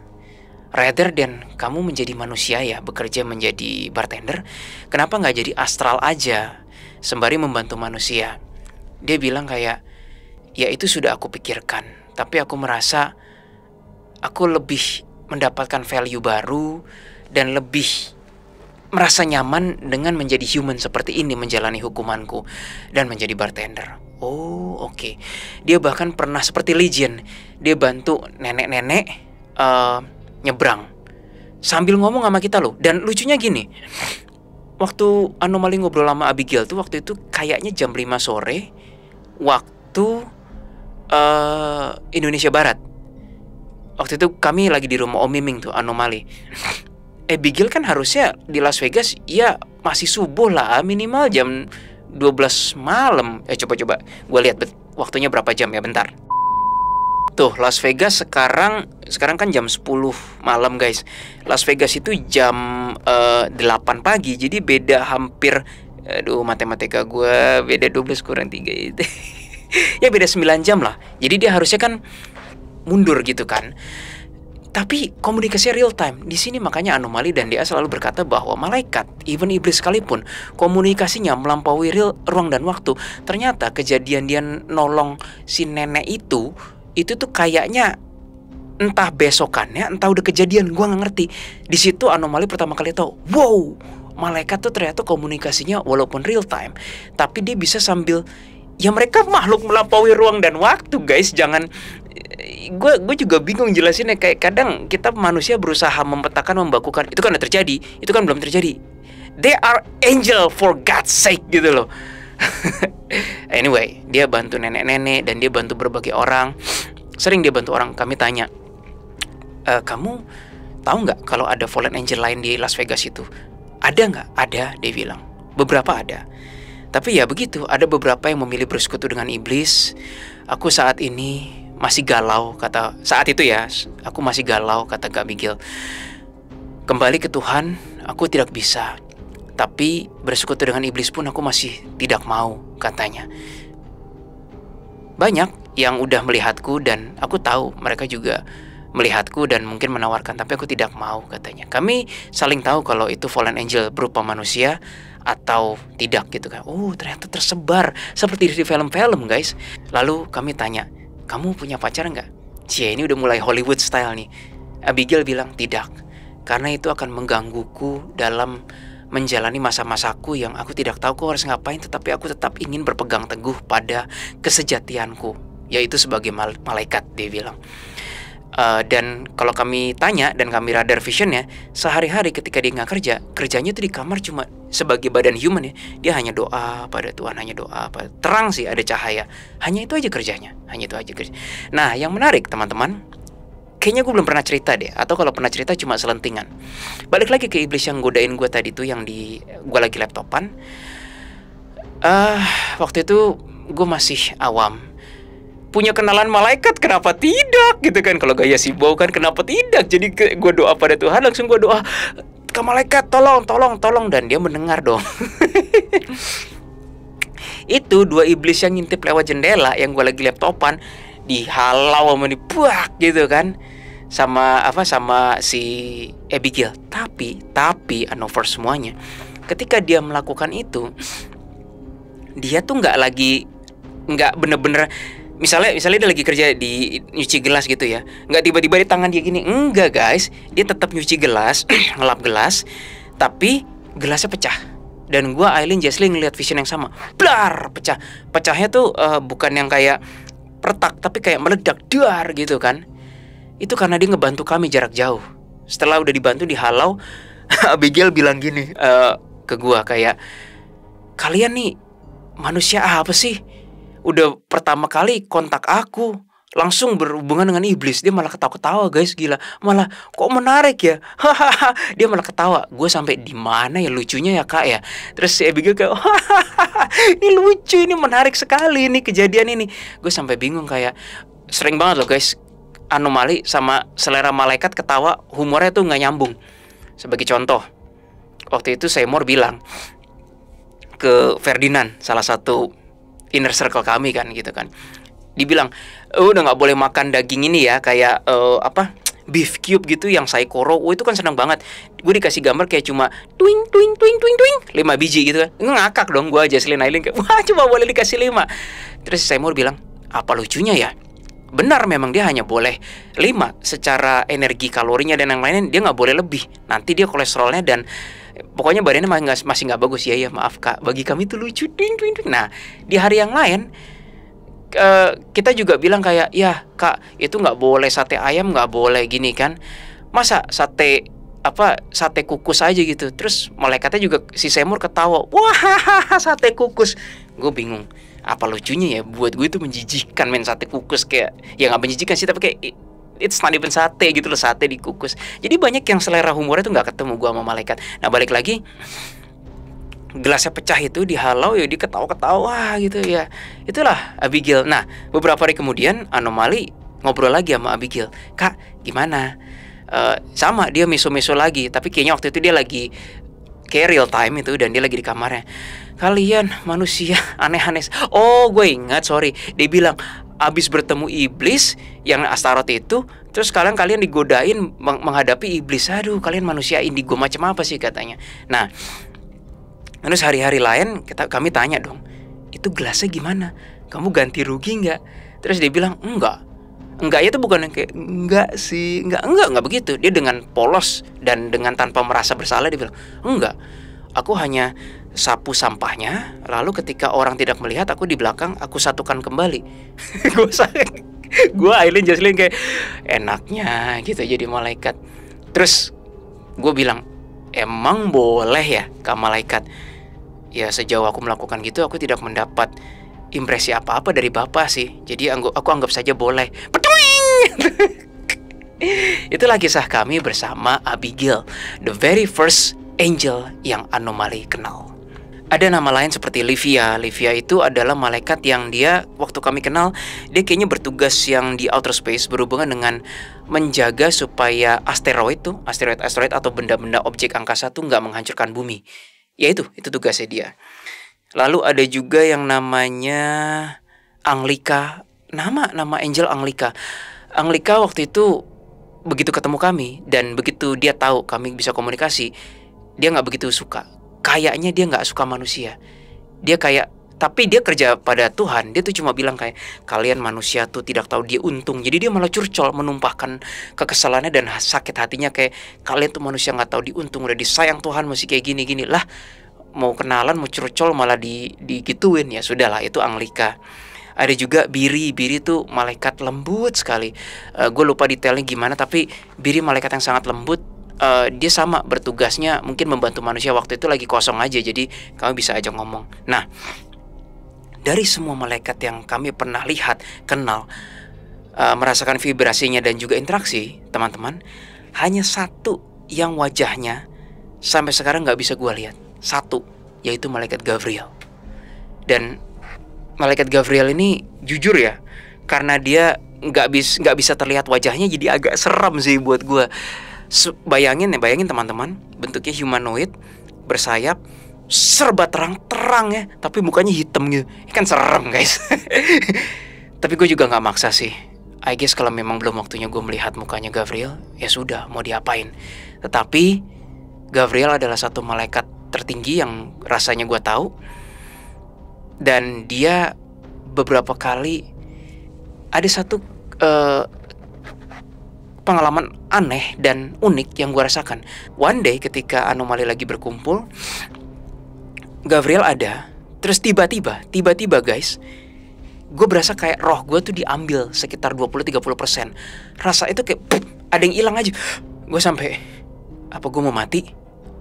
rather than kamu menjadi manusia ya, bekerja menjadi bartender, kenapa gak jadi astral aja sembari membantu manusia? Dia bilang kayak, ya itu sudah aku pikirkan, tapi aku merasa aku lebih mendapatkan value baru dan lebih merasa nyaman dengan menjadi human seperti ini, menjalani hukumanku dan menjadi bartender. Oh, oke. Dia bahkan pernah seperti Legion. Dia bantu nenek-nenek nyebrang sambil ngomong sama kita loh. Dan lucunya gini, waktu Anomali ngobrol sama Abigail tuh waktu itu kayaknya jam 5 sore waktu Indonesia Barat. Waktu itu kami lagi di rumah Om Miming tuh, Anomali. Abigail kan harusnya di Las Vegas ya masih subuh lah, minimal jam 12 malam. Coba gue lihat waktunya berapa jam ya, bentar. Tuh, Las Vegas sekarang kan jam 10 malam guys. Las Vegas itu jam 8 pagi. Jadi beda hampir, aduh matematika gue, beda 12 kurang 3 itu. Ya beda 9 jam lah. Jadi dia harusnya kan mundur gitu kan. Tapi komunikasi real time di sini, makanya Anomali dan dia selalu berkata bahwa malaikat, even iblis sekalipun, komunikasinya melampaui ruang dan waktu. Ternyata kejadian dia nolong si nenek itu tuh kayaknya entah besokannya, entah udah kejadian, gua nggak ngerti. Di situ Anomali pertama kali tahu, wow, malaikat tuh ternyata komunikasinya walaupun real time, tapi dia bisa sambil, ya mereka makhluk melampaui ruang dan waktu guys. Jangan, gue juga bingung jelasinnya. Kayak kadang kita manusia berusaha memetakan, membakukan, itu kan udah terjadi, itu kan belum terjadi. They are angel for God's sake gitu loh. Anyway, dia bantu nenek-nenek dan dia bantu berbagai orang. Sering dia bantu orang. Kami tanya, kamu tahu nggak kalau ada fallen angel lain di Las Vegas itu? Ada nggak? Ada, dia bilang. Beberapa ada. Tapi ya begitu, ada beberapa yang memilih bersekutu dengan iblis. Aku saat ini masih galau, kata saat itu ya, aku masih galau, kata Kak Abigail. Kembali ke Tuhan, aku tidak bisa. Tapi bersekutu dengan iblis pun aku masih tidak mau, katanya. Banyak yang udah melihatku dan aku tahu mereka juga melihatku dan mungkin menawarkan, tapi aku tidak mau, katanya. Kami saling tahu kalau itu fallen angel berupa manusia atau tidak gitu kan. Oh, ternyata tersebar seperti di film-film guys. Lalu kami tanya, kamu punya pacar nggak? Cie, ini udah mulai Hollywood style nih. Abigail bilang tidak, karena itu akan menggangguku dalam menjalani masa-masaku yang aku tidak tahu aku harus ngapain, tetapi aku tetap ingin berpegang teguh pada kesejatianku, yaitu sebagai malaikat, dia bilang. Dan kalau kami tanya dan kami radar visionnya, sehari-hari ketika dia nggak kerja, kerjanya tuh di kamar cuma sebagai badan human ya. Dia hanya doa pada Tuhan, hanya doa pada terang sih, ada cahaya. Hanya itu aja kerjanya, hanya itu aja kerja. Nah, yang menarik teman-teman, kayaknya gue belum pernah cerita deh, atau kalau pernah cerita cuma selentingan. Balik lagi ke iblis yang godain gue tadi tuh, yang gue lagi laptopan. Waktu itu gue masih awam. Punya kenalan malaikat, kenapa tidak gitu kan? Kalau gaya Sibau kan, kenapa tidak? Jadi gue doa pada Tuhan, langsung gue doa ke malaikat, tolong, dan dia mendengar dong. Itu dua iblis yang ngintip lewat jendela yang gue lagi laptopan, dihalau sama dibuak gitu kan, sama si Abigail. Tapi Anover semuanya, ketika dia melakukan itu, dia tuh nggak bener-bener. Misalnya dia lagi kerja di nyuci gelas gitu ya, nggak tiba-tiba di tangan dia gini, enggak guys, dia tetap nyuci gelas, ngelap gelas, tapi gelasnya pecah. Dan gua, Aileen, Jesslyn ngeliat vision yang sama, blar, pecah. Pecahnya tuh bukan yang kayak retak, tapi kayak meledak, dar gitu kan. Itu karena dia ngebantu kami jarak jauh. Setelah udah dibantu, dihalau, Abigail bilang gini ke gua kayak, kalian nih manusia apa sih? Udah pertama kali kontak aku langsung berhubungan dengan iblis. Dia malah ketawa-ketawa guys, gila. Malah kok menarik ya. Hahaha. Dia malah ketawa. Gue sampai di mana ya lucunya ya kak ya. Terus si Abigail kayak, ini lucu, ini menarik sekali ini kejadian ini. Gue sampai bingung, kayak sering banget loh guys, Anomali sama selera malaikat ketawa, humornya tuh nggak nyambung. Sebagai contoh, waktu itu Seymour bilang ke Ferdinand, salah satu inner circle kami kan gitu kan, dibilang udah nggak boleh makan daging ini ya, kayak beef cube gitu yang saikoro. Itu kan senang banget. Gue dikasih gambar kayak cuma twing 5 biji gitu kan. Ngakak dong gue, Jesslyn, Aileen kayak, wah cuma boleh dikasih 5. Terus Seymour bilang, apa lucunya ya? Benar, memang dia hanya boleh 5 secara energi kalorinya dan yang lainnya dia nggak boleh lebih. Nanti dia kolesterolnya dan pokoknya badannya masih nggak bagus. Ya maaf kak, bagi kami itu lucu. Nah di hari yang lain kita juga bilang kayak, ya kak itu nggak boleh sate ayam, nggak boleh gini kan, masa sate kukus aja gitu. Terus malaikatnya juga si Semur ketawa, wah sate kukus. Gue bingung, apa lucunya ya, buat gue itu menjijikan main sate kukus, kayak ya nggak menjijikan sih, tapi kayak it's not even sate gitu loh, sate dikukus. Jadi banyak yang selera humornya tuh nggak ketemu gue sama malaikat. Nah balik lagi, gelasnya pecah itu dihalau ya, dia ketawa-ketawa gitu ya. Itulah Abigail. Nah beberapa hari kemudian Anomali ngobrol lagi sama Abigail, kak gimana? Sama dia meso-meso lagi, tapi kayaknya waktu itu dia lagi kayak real time itu, dan dia lagi di kamarnya. Kalian manusia aneh-aneh. Oh gue ingat, sorry, dia bilang abis bertemu iblis yang Astaroth itu, terus kalian digodain menghadapi iblis. Aduh kalian manusia indigo macam apa sih katanya. Nah terus hari-hari lain kami tanya dong, itu gelasnya gimana? Kamu ganti rugi nggak? Terus dia bilang enggak. Enggak, itu bukan yang kayak enggak sih, enggak begitu. Dia dengan polos dan dengan tanpa merasa bersalah dia bilang, enggak, aku hanya sapu sampahnya, lalu ketika orang tidak melihat, aku di belakang aku satukan kembali. Gue Aileen Jocelyn kayak enaknya gitu jadi malaikat. Terus gue bilang, emang boleh ya kak malaikat? Ya sejauh aku melakukan gitu, aku tidak mendapat impresi apa-apa dari bapak sih. Jadi aku anggap saja boleh. Itulah kisah kami bersama Abigail, the very first angel yang Anomali kenal. Ada nama lain seperti Livia. Livia itu adalah malaikat yang dia, waktu kami kenal, dia kayaknya bertugas yang di outer space, berhubungan dengan menjaga supaya asteroid atau benda-benda objek angkasa tuh nggak menghancurkan bumi. Ya itu tugasnya dia. Lalu ada juga yang namanya Anglika. Nama angel Anglika. Anglika waktu itu begitu ketemu kami, dan begitu dia tahu kami bisa komunikasi, dia nggak begitu suka. Kayaknya dia nggak suka manusia. Dia kayak, tapi dia kerja pada Tuhan. Dia tuh cuma bilang kayak, kalian manusia tuh tidak tahu dia untung. Jadi dia malah curcol, menumpahkan kekesalannya dan sakit hatinya kayak, kalian tuh manusia nggak tahu diuntung, udah disayang Tuhan masih kayak gini-gini lah. Mau kenalan, mau curcol malah digituin. Ya sudahlah, itu Anglika. Ada juga Biri. Biri tuh malaikat lembut sekali. Gue lupa detailnya gimana, tapi Biri malaikat yang sangat lembut. Dia sama bertugasnya mungkin membantu manusia, waktu itu lagi kosong aja, jadi kami bisa aja ngomong. Nah dari semua malaikat yang kami pernah lihat, kenal, merasakan vibrasinya dan juga interaksi, teman-teman, hanya satu yang wajahnya sampai sekarang gak bisa gue lihat. Satu, yaitu malaikat Gabriel. Dan malaikat Gabriel ini jujur ya, karena dia nggak bisa terlihat wajahnya, jadi agak seram sih buat gue. Bayangin teman-teman, bentuknya humanoid, bersayap, serba terang ya, tapi mukanya hitam gitu, kan serem guys. Tapi gue juga nggak maksa sih. I guess kalau memang belum waktunya gue melihat mukanya Gabriel, ya sudah, mau diapain. Tetapi Gabriel adalah satu malaikat tertinggi yang rasanya gue tahu, dan dia beberapa kali ada satu pengalaman aneh dan unik yang gue rasakan. One day ketika Anomali lagi berkumpul, Gabriel ada, terus tiba-tiba guys, gue berasa kayak roh gue tuh diambil sekitar 20-30%. Rasa itu kayak ada yang hilang aja. Gue sampai, apa gue mau mati?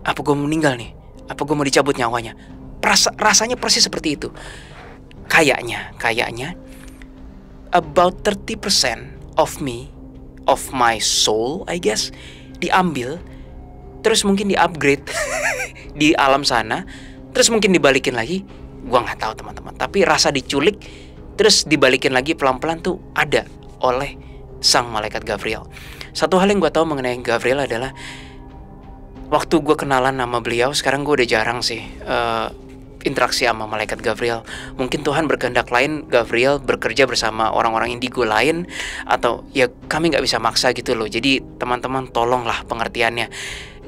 Apa gue mau meninggal nih? Apa gue mau dicabut nyawanya? Rasanya persis seperti itu. Kayaknya about 30% of me, of my soul I guess, diambil, terus mungkin di-upgrade di alam sana, terus mungkin dibalikin lagi. Gua nggak tahu teman-teman, tapi rasa diculik terus dibalikin lagi pelan-pelan tuh ada oleh sang malaikat Gabriel. Satu hal yang gue tahu mengenai Gabriel adalah, waktu gue kenalan sama beliau, sekarang gue udah jarang sih interaksi sama malaikat Gabriel. Mungkin Tuhan berkehendak lain, Gabriel bekerja bersama orang-orang indigo lain, atau ya kami nggak bisa maksa gitu loh. Jadi teman-teman tolonglah pengertiannya.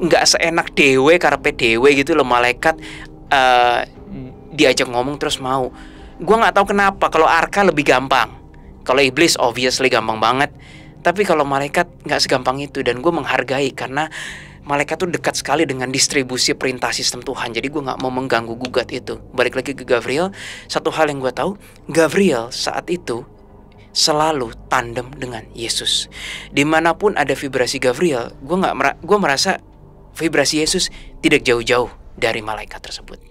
Nggak seenak dewe, karpe dewe gitu loh malaikat diajak ngomong terus mau. Gue nggak tahu kenapa. Kalau Arka lebih gampang, kalau iblis obviously gampang banget. Tapi kalau malaikat nggak segampang itu, dan gue menghargai karena malaikat tuh dekat sekali dengan distribusi perintah sistem Tuhan. Jadi gue gak mau mengganggu gugat itu. Balik lagi ke Gabriel, satu hal yang gue tahu, Gabriel saat itu selalu tandem dengan Yesus. Dimanapun ada vibrasi Gabriel, gue merasa vibrasi Yesus tidak jauh-jauh dari malaikat tersebut.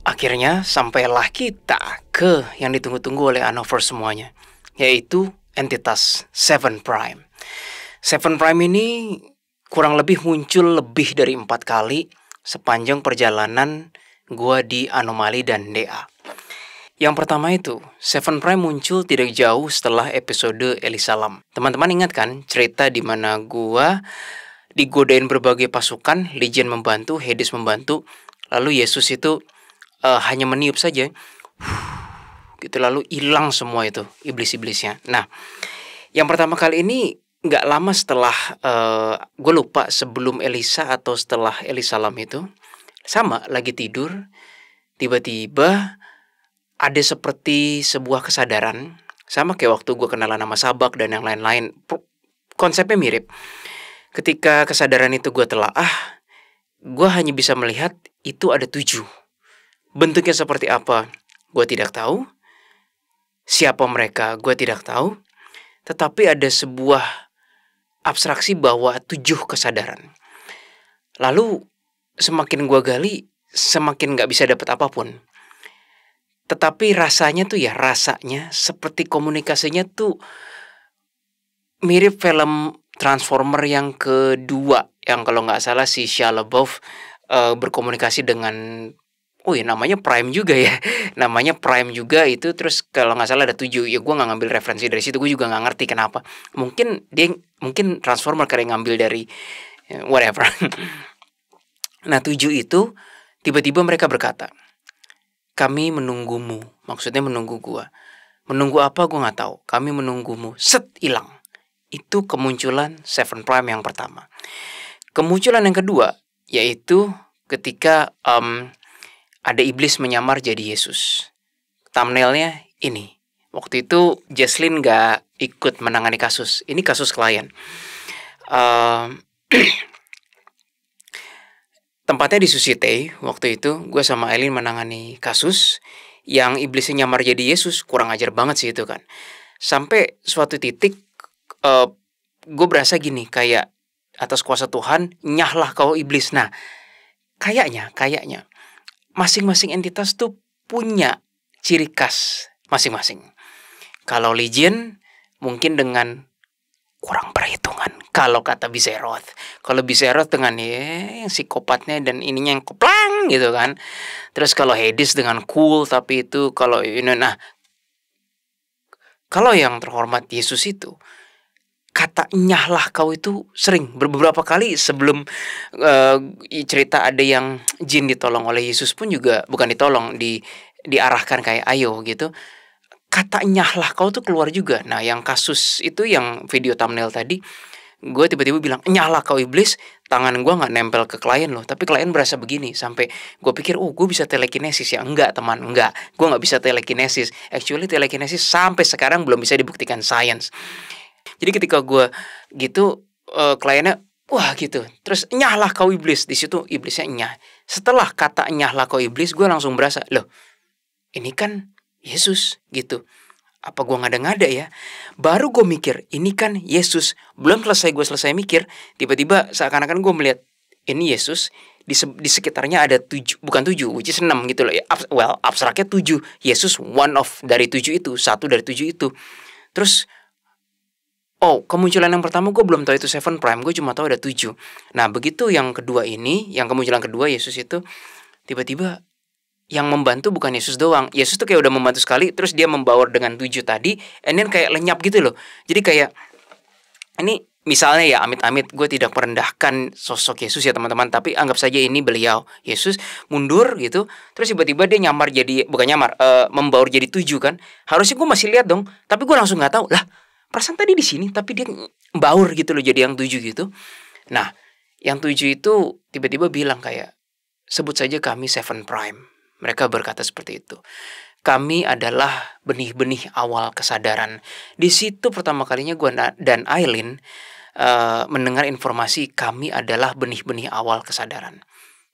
Akhirnya sampailah kita ke yang ditunggu-tunggu oleh Anover semuanya, yaitu entitas Seven Prime. Seven Prime ini kurang lebih muncul lebih dari 4 kali sepanjang perjalanan gua di Anomali dan DA. Yang pertama itu, Seven Prime muncul tidak jauh setelah episode Elisalam. Teman-teman ingat kan cerita di mana gua digodain berbagai pasukan, Legion membantu, Hades membantu, lalu Yesus itu hanya meniup saja, gitu, lalu hilang semua itu iblis-iblisnya. Nah, yang pertama kali ini nggak lama setelah, gue lupa sebelum Elisa atau setelah Elisalam itu, sama lagi tidur, tiba-tiba ada seperti sebuah kesadaran, sama kayak waktu gue kenalan sama Sabak dan yang lain-lain, konsepnya mirip. Ketika kesadaran itu gue telaah, gue hanya bisa melihat itu ada 7. Bentuknya seperti apa, gue tidak tahu. Siapa mereka, gue tidak tahu. Tetapi ada sebuah abstraksi bahwa 7 kesadaran. Lalu semakin gue gali, semakin gak bisa dapat apapun. Tetapi rasanya seperti komunikasinya tuh mirip film Transformer yang kedua, yang kalau gak salah si Shia LaBeouf berkomunikasi dengan, namanya Prime juga ya. Namanya Prime juga itu. Terus kalau gak salah ada 7. Ya gue gak ngambil referensi dari situ. Gue juga gak ngerti kenapa. Mungkin Transformer karena ngambil dari whatever. Nah 7 itu tiba-tiba mereka berkata, kami menunggumu. Maksudnya menunggu gue. Menunggu apa gue gak tahu. Kami menunggumu. Set, hilang. Itu kemunculan Seven Prime yang pertama. Kemunculan yang kedua yaitu ketika ada iblis menyamar jadi Yesus. Thumbnailnya ini. Waktu itu Jesslyn gak ikut menangani kasus. Ini kasus klien. Tempatnya di Susite. Waktu itu gue sama Eileen menangani kasus yang iblisnya nyamar jadi Yesus. Kurang ajar banget sih itu kan. Sampai suatu titik gue berasa gini, kayak atas kuasa Tuhan, nyahlah kau iblis. Nah, kayaknya masing-masing entitas tuh punya ciri khas masing-masing. Kalau Legion mungkin dengan kurang perhitungan, kalau kata Biseroth. Kalau Biseroth dengan psikopatnya dan ininya yang koplang gitu kan. Terus kalau Hades dengan cool, tapi itu kalau nah, kalau yang terhormat Yesus itu, kata nyahlah kau itu sering beberapa kali sebelum cerita ada yang jin ditolong oleh Yesus pun juga bukan ditolong, diarahkan kayak ayo gitu. Kata nyahlah kau tuh keluar juga. Nah, yang kasus itu yang video thumbnail tadi, gue tiba-tiba bilang nyahlah kau iblis, tangan gue nggak nempel ke klien loh, tapi klien berasa begini sampai gue pikir gue bisa telekinesis ya. Enggak teman, enggak, gue nggak bisa telekinesis. Actually telekinesis sampai sekarang belum bisa dibuktikan sains. Jadi ketika gue gitu, kliennya wah gitu, terus nyahlah kau iblis. Di situ iblisnya nyah. Setelah kata nyahlah kau iblis, gue langsung berasa, loh ini kan Yesus gitu. Apa gue ngada-ngada ya? Baru gue mikir, ini kan Yesus. Belum selesai mikir, tiba-tiba seakan-akan gue melihat ini Yesus. Di sekitarnya ada 7, bukan 7, which is 6 gitu loh. Abstraknya 7. Yesus one of dari 7 itu, satu dari 7 itu. Terus kemunculan yang pertama gue belum tahu itu Seven Prime, gue cuma tahu ada 7. Nah begitu yang kedua ini, yang kemunculan kedua Yesus itu, tiba-tiba yang membantu bukan Yesus doang. Yesus tuh kayak udah membantu sekali, terus dia membaur dengan 7 tadi, and then kayak lenyap gitu loh. Jadi kayak, ini misalnya ya amit-amit, gue tidak merendahkan sosok Yesus ya teman-teman, tapi anggap saja ini beliau, Yesus mundur gitu, terus tiba-tiba dia nyamar jadi, bukan nyamar, membaur jadi 7 kan. Harusnya gue masih lihat dong, tapi gue langsung gak tahu lah. Perasaan tadi di sini, tapi dia baur gitu loh jadi yang 7 gitu. Nah, yang 7 itu tiba-tiba bilang kayak, sebut saja kami Seven Prime. Mereka berkata seperti itu. Kami adalah benih-benih awal kesadaran. Di situ pertama kalinya gue dan Eileen mendengar informasi kami adalah benih-benih awal kesadaran.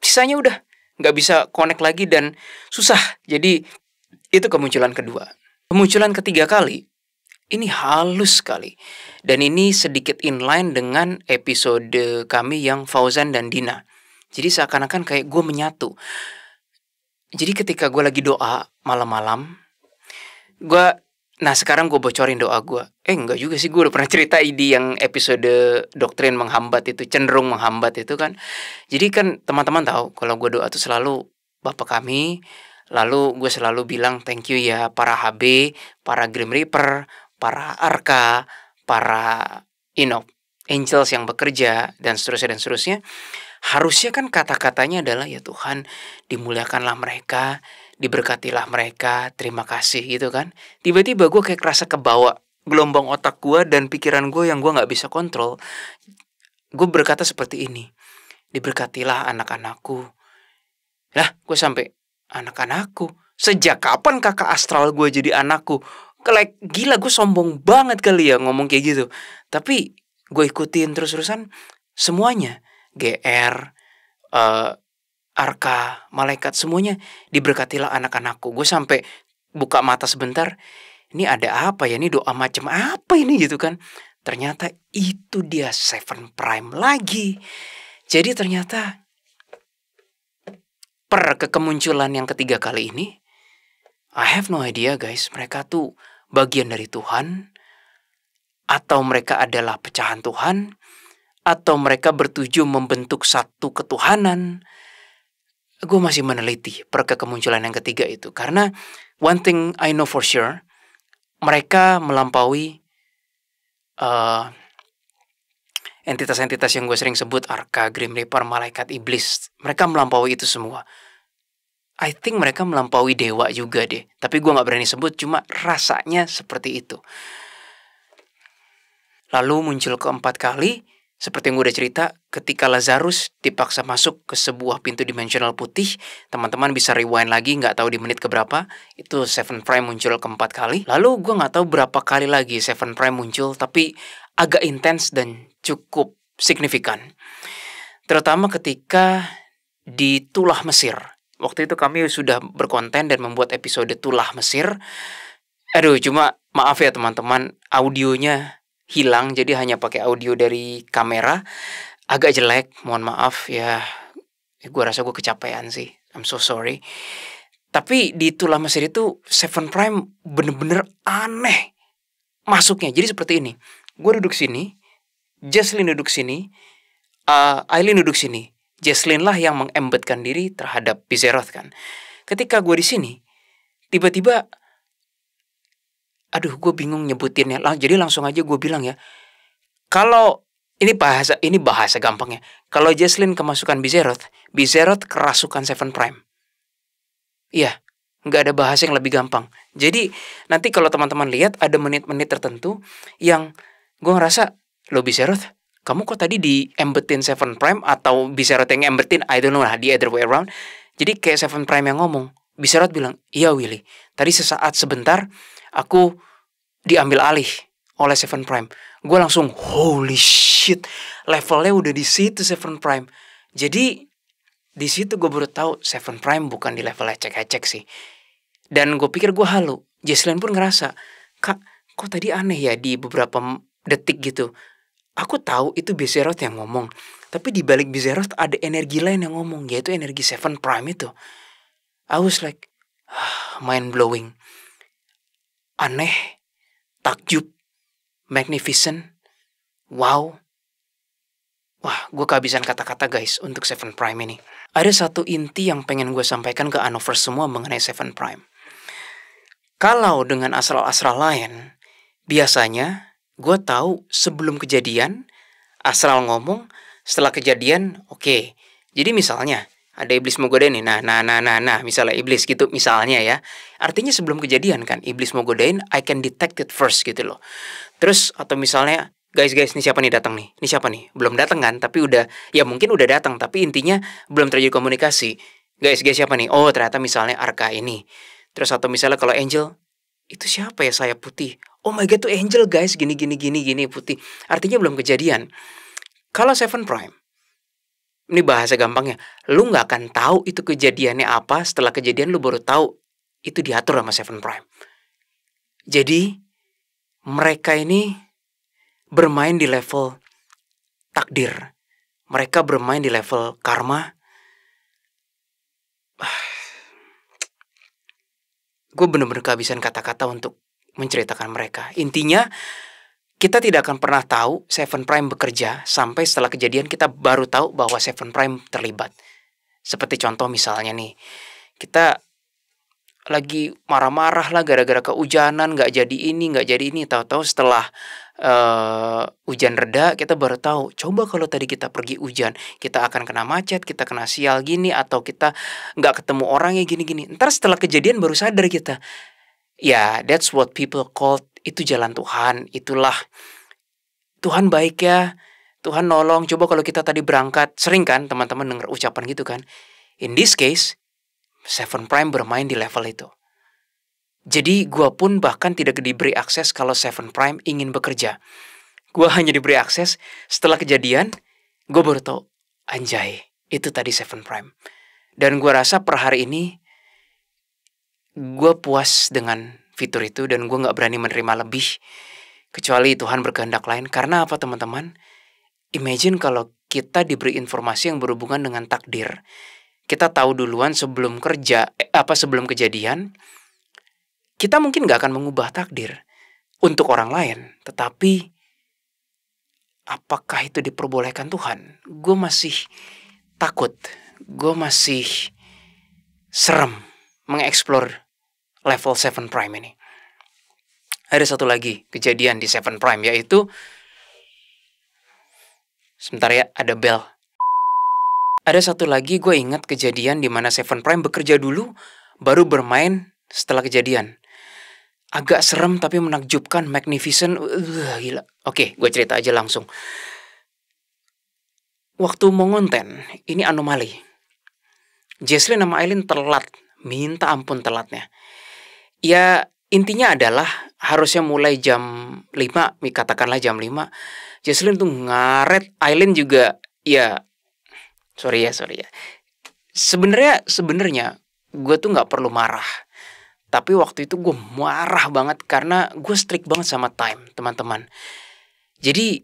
Sisanya udah nggak bisa connect lagi dan susah. Jadi itu kemunculan kedua. Kemunculan ketiga kali, ini halus sekali. Dan ini sedikit inline dengan episode kami yang Fauzan dan Dina. Jadi seakan-akan kayak gue menyatu. Jadi ketika gue lagi doa malam-malam, sekarang gue bocorin doa gue. Enggak juga sih, gue udah pernah cerita di yang episode doktrin menghambat itu, cenderung menghambat itu kan. Jadi kan teman-teman tahu kalau gue doa tuh selalu Bapa kami. Lalu gue selalu bilang thank you ya para HB, para Grim Reaper, para Arka, para angels yang bekerja, dan seterusnya. Harusnya kan kata-katanya adalah ya Tuhan, dimuliakanlah mereka, diberkatilah mereka, terima kasih gitu kan. Tiba-tiba gue kayak kerasa kebawa gelombang otak gue dan pikiran gue yang gue gak bisa kontrol. Gue berkata seperti ini, diberkatilah anak-anakku. Lah gue sampai, anak-anakku? Sejak kapan kakak astral gue jadi anakku? Gila, gue sombong banget kali ya ngomong kayak gitu. Tapi gue ikutin terus-terusan semuanya. GR, Arka, malaikat, semuanya diberkatilah anak-anakku. Gue sampai buka mata sebentar, ini ada apa ya? Ini doa macam apa ini gitu kan? Ternyata itu dia Seven Prime lagi. Jadi ternyata kemunculan yang ketiga kali ini, I have no idea guys, mereka tuh bagian dari Tuhan, atau mereka adalah pecahan Tuhan, atau mereka bertuju membentuk satu ketuhanan. Gue masih meneliti kemunculan yang ketiga itu, karena one thing I know for sure, mereka melampaui entitas-entitas yang gue sering sebut, Arka, Grim Reaper, malaikat, iblis. Mereka melampaui itu semua. I think mereka melampaui dewa juga deh. Tapi gue gak berani sebut, cuma rasanya seperti itu. Lalu muncul keempat kali, seperti yang gue udah cerita, ketika Lazarus dipaksa masuk ke sebuah pintu dimensional putih. Teman-teman bisa rewind lagi, gak tahu di menit keberapa. Itu Seven Prime muncul keempat kali. Lalu gue gak tahu berapa kali lagi Seven Prime muncul, tapi agak intens dan cukup signifikan. Terutama ketika di Tulah Mesir. Waktu itu kami sudah berkonten dan membuat episode Tulah Mesir. Cuma maaf ya teman-teman, audionya hilang, jadi hanya pakai audio dari kamera. Agak jelek, mohon maaf ya. Gue rasa gue kecapean sih, I'm so sorry. Tapi di Tulah Mesir itu Seven Prime bener-bener aneh masuknya. Jadi seperti ini, gue duduk sini, Jesslyn duduk sini, Aileen duduk sini. Jesslyn lah yang mengembedkan diri terhadap Bizeroth kan. Ketika gue di sini, tiba-tiba, gue bingung nyebutinnya. Jadi langsung aja gue bilang ya, kalau ini bahasa gampangnya. Kalau Jesslyn kemasukan Bizeroth kerasukan Seven Prime. Iya, nggak ada bahasa yang lebih gampang. Jadi nanti kalau teman-teman lihat ada menit-menit tertentu yang gue ngerasa, lo Bizeroth, kamu kok tadi diembetin Seven Prime atau Bizeroth yang embetin? I don't know lah, the other way around. Jadi kayak Seven Prime yang ngomong. Bizeroth bilang, iya Willy, tadi sebentar aku diambil alih oleh Seven Prime. Gue langsung, holy shit, levelnya udah di situ Seven Prime. Jadi di situ gue baru tahu Seven Prime bukan di level ecek-ecek sih. Dan gue pikir gue halu. Jesslyn pun ngerasa, kak, kok tadi aneh ya di beberapa detik gitu. Aku tahu itu Bizeroth yang ngomong, tapi di balik Bizeroth ada energi lain yang ngomong, yaitu energi Seven Prime itu. I was like, mind blowing, aneh, takjub, magnificent, wow. Wah, gue kehabisan kata-kata guys untuk Seven Prime ini. Ada satu inti yang pengen gue sampaikan ke Anovers semua mengenai Seven Prime. Kalau dengan astral-astral lain, biasanya gue tahu sebelum kejadian, astral ngomong, setelah kejadian, oke. Jadi misalnya, ada iblis mau godain nih, nah, misalnya iblis gitu, misalnya ya. Artinya sebelum kejadian kan, iblis mau godain, I can detect it first gitu loh. Terus, atau misalnya, guys, ini siapa nih datang nih? Ini siapa nih? Belum datang kan, tapi udah, ya mungkin udah datang, tapi intinya belum terjadi komunikasi. Guys, siapa nih? Oh, ternyata misalnya Arka ini. Terus atau misalnya kalau Angel, itu siapa ya sayap putih? oh my god tuh angel guys, gini gini gini gini putih. Artinya belum kejadian. Kalau Seven Prime, ini bahasa gampangnya, lu nggak akan tahu itu kejadiannya apa. Setelah kejadian lu baru tahu itu diatur sama Seven Prime. Jadi mereka ini bermain di level takdir. Mereka bermain di level karma. Gue bener-bener kehabisan kata-kata untuk menceritakan mereka. Intinya, kita tidak akan pernah tahu Seven Prime bekerja sampai setelah kejadian kita baru tahu bahwa Seven Prime terlibat. Seperti contoh misalnya nih, kita lagi marah-marah lah gara-gara kehujanan, nggak jadi ini, tahu-tahu setelah hujan reda kita baru tahu, coba kalau tadi kita pergi hujan, kita akan kena macet, kita kena sial gini, atau kita nggak ketemu orangnya gini-gini. Ntar setelah kejadian baru sadar kita, ya that's what people call, itu jalan Tuhan, itulah Tuhan baik ya, Tuhan nolong. Coba kalau kita tadi berangkat, sering kan teman-teman dengar ucapan gitu kan. In this case, Seven Prime bermain di level itu. Jadi gue pun bahkan tidak diberi akses kalau Seven Prime ingin bekerja. Gue hanya diberi akses setelah kejadian, gue baru tahu, anjay, itu tadi Seven Prime. Dan gue rasa per hari ini, gue puas dengan fitur itu dan gue gak berani menerima lebih. Kecuali Tuhan berkehendak lain. Karena apa teman-teman? Imagine kalau kita diberi informasi yang berhubungan dengan takdir. Kita tahu duluan sebelum sebelum kejadian, kita mungkin gak akan mengubah takdir untuk orang lain. Tetapi, apakah itu diperbolehkan Tuhan? Gue masih takut. Gue masih serem mengeksplor level Seven Prime ini. Ada satu lagi kejadian di Seven Prime, yaitu, sebentar ya, ada bell. Ada satu lagi gue ingat kejadian di mana Seven Prime bekerja dulu, baru bermain setelah kejadian. Agak serem tapi menakjubkan, magnificent, gila. Oke, gue cerita aja langsung. Waktu mau ngonten, ini anomali. Jesslyn sama Aileen telat, minta ampun telatnya. Ya intinya adalah harusnya mulai jam 5, katakanlah jam 5. Jesslyn tuh ngaret, Aileen juga ya. Sorry ya. Sebenarnya gue tuh nggak perlu marah. Tapi waktu itu gue marah banget karena gue strict banget sama time, teman-teman. Jadi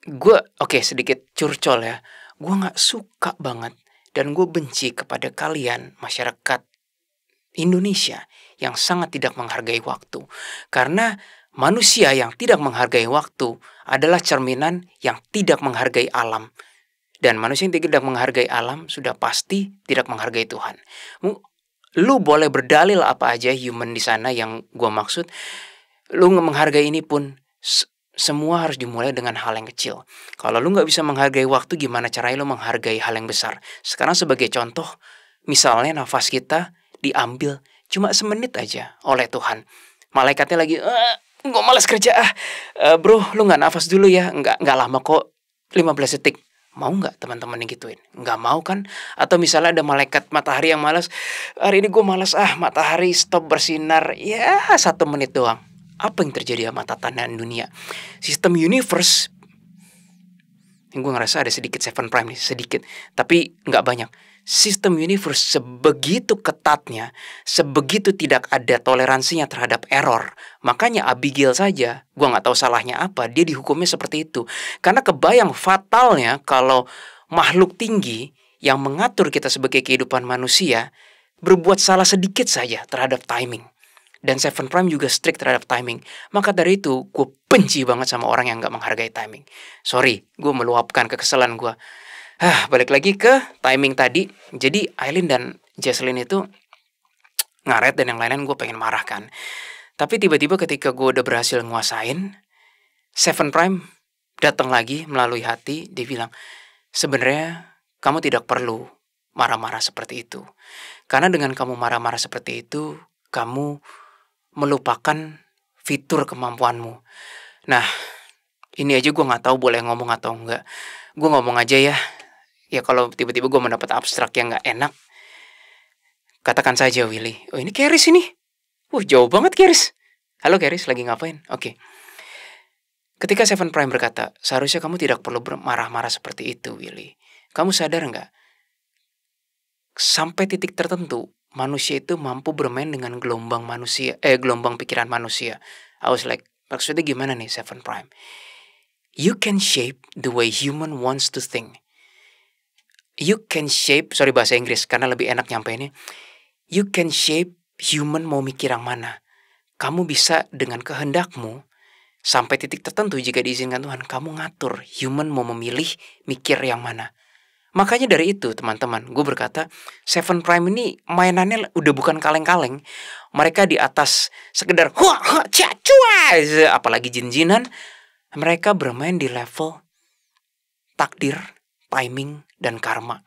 gue, sedikit curcol ya. Gue nggak suka banget dan gue benci kepada kalian masyarakat Indonesia yang sangat tidak menghargai waktu. Karena manusia yang tidak menghargai waktu adalah cerminan yang tidak menghargai alam. Dan manusia yang tidak menghargai alam sudah pasti tidak menghargai Tuhan. Lu boleh berdalil apa aja human di sana yang gue maksud. Lu menghargai ini pun semua harus dimulai dengan hal yang kecil. Kalau lu gak bisa menghargai waktu, gimana caranya lu menghargai hal yang besar? Sekarang sebagai contoh, misalnya nafas kita diambil cuma semenit aja oleh Tuhan. Malaikatnya lagi, gue malas kerja bro, lu gak nafas dulu ya? Nggak lama kok, 15 detik. Mau nggak teman-teman yang gituin? Nggak mau kan? Atau misalnya ada malaikat matahari yang malas, hari ini gue malas matahari stop bersinar, ya 1 menit doang. Apa yang terjadi sama tatanan dunia? Sistem universe, yang gue ngerasa ada sedikit Seven Prime nih, sedikit, tapi nggak banyak. Sistem universe sebegitu ketatnya, sebegitu tidak ada toleransinya terhadap error. Makanya Abigail saja, gue gak tahu salahnya apa, dia dihukumnya seperti itu. Karena kebayang fatalnya kalau makhluk tinggi yang mengatur kita sebagai kehidupan manusia berbuat salah sedikit saja terhadap timing. Dan Seven Prime juga strict terhadap timing. Maka dari itu, gue benci banget sama orang yang gak menghargai timing. Sorry, gue meluapkan kekesalan gue. Balik lagi ke timing tadi. Jadi Aileen dan Jesslyn itu ngaret dan yang lain-lain gue pengen marah kan. Tapi tiba-tiba ketika gue udah berhasil nguasain, Seven Prime datang lagi melalui hati. Dia bilang, sebenarnya kamu tidak perlu marah-marah seperti itu. Karena dengan kamu marah-marah seperti itu, kamu melupakan fitur kemampuanmu. Nah, ini aja gue gak tahu boleh ngomong atau enggak. Gue ngomong aja ya. Ya kalau tiba-tiba gue mendapat abstrak yang gak enak, katakan saja Willy, oh ini Keris ini. Jauh banget Keris. Halo Keris, lagi ngapain? Oke. Ketika Seven Prime berkata, seharusnya kamu tidak perlu marah-marah seperti itu, Willy. Kamu sadar nggak? Sampai titik tertentu, manusia itu mampu bermain dengan gelombang pikiran manusia. I was like, maksudnya gimana nih Seven Prime? You can shape the way human wants to think. You can shape, sorry bahasa Inggris karena lebih enak nyampeinnya. You can shape human mau mikir yang mana. Kamu bisa dengan kehendakmu, sampai titik tertentu jika diizinkan Tuhan, kamu ngatur human mau memilih mikir yang mana. Makanya dari itu teman-teman, gue berkata Seven Prime ini mainannya udah bukan kaleng-kaleng. Mereka di atas sekedar apalagi jin-jinan. Mereka bermain di level takdir, timing, dan karma.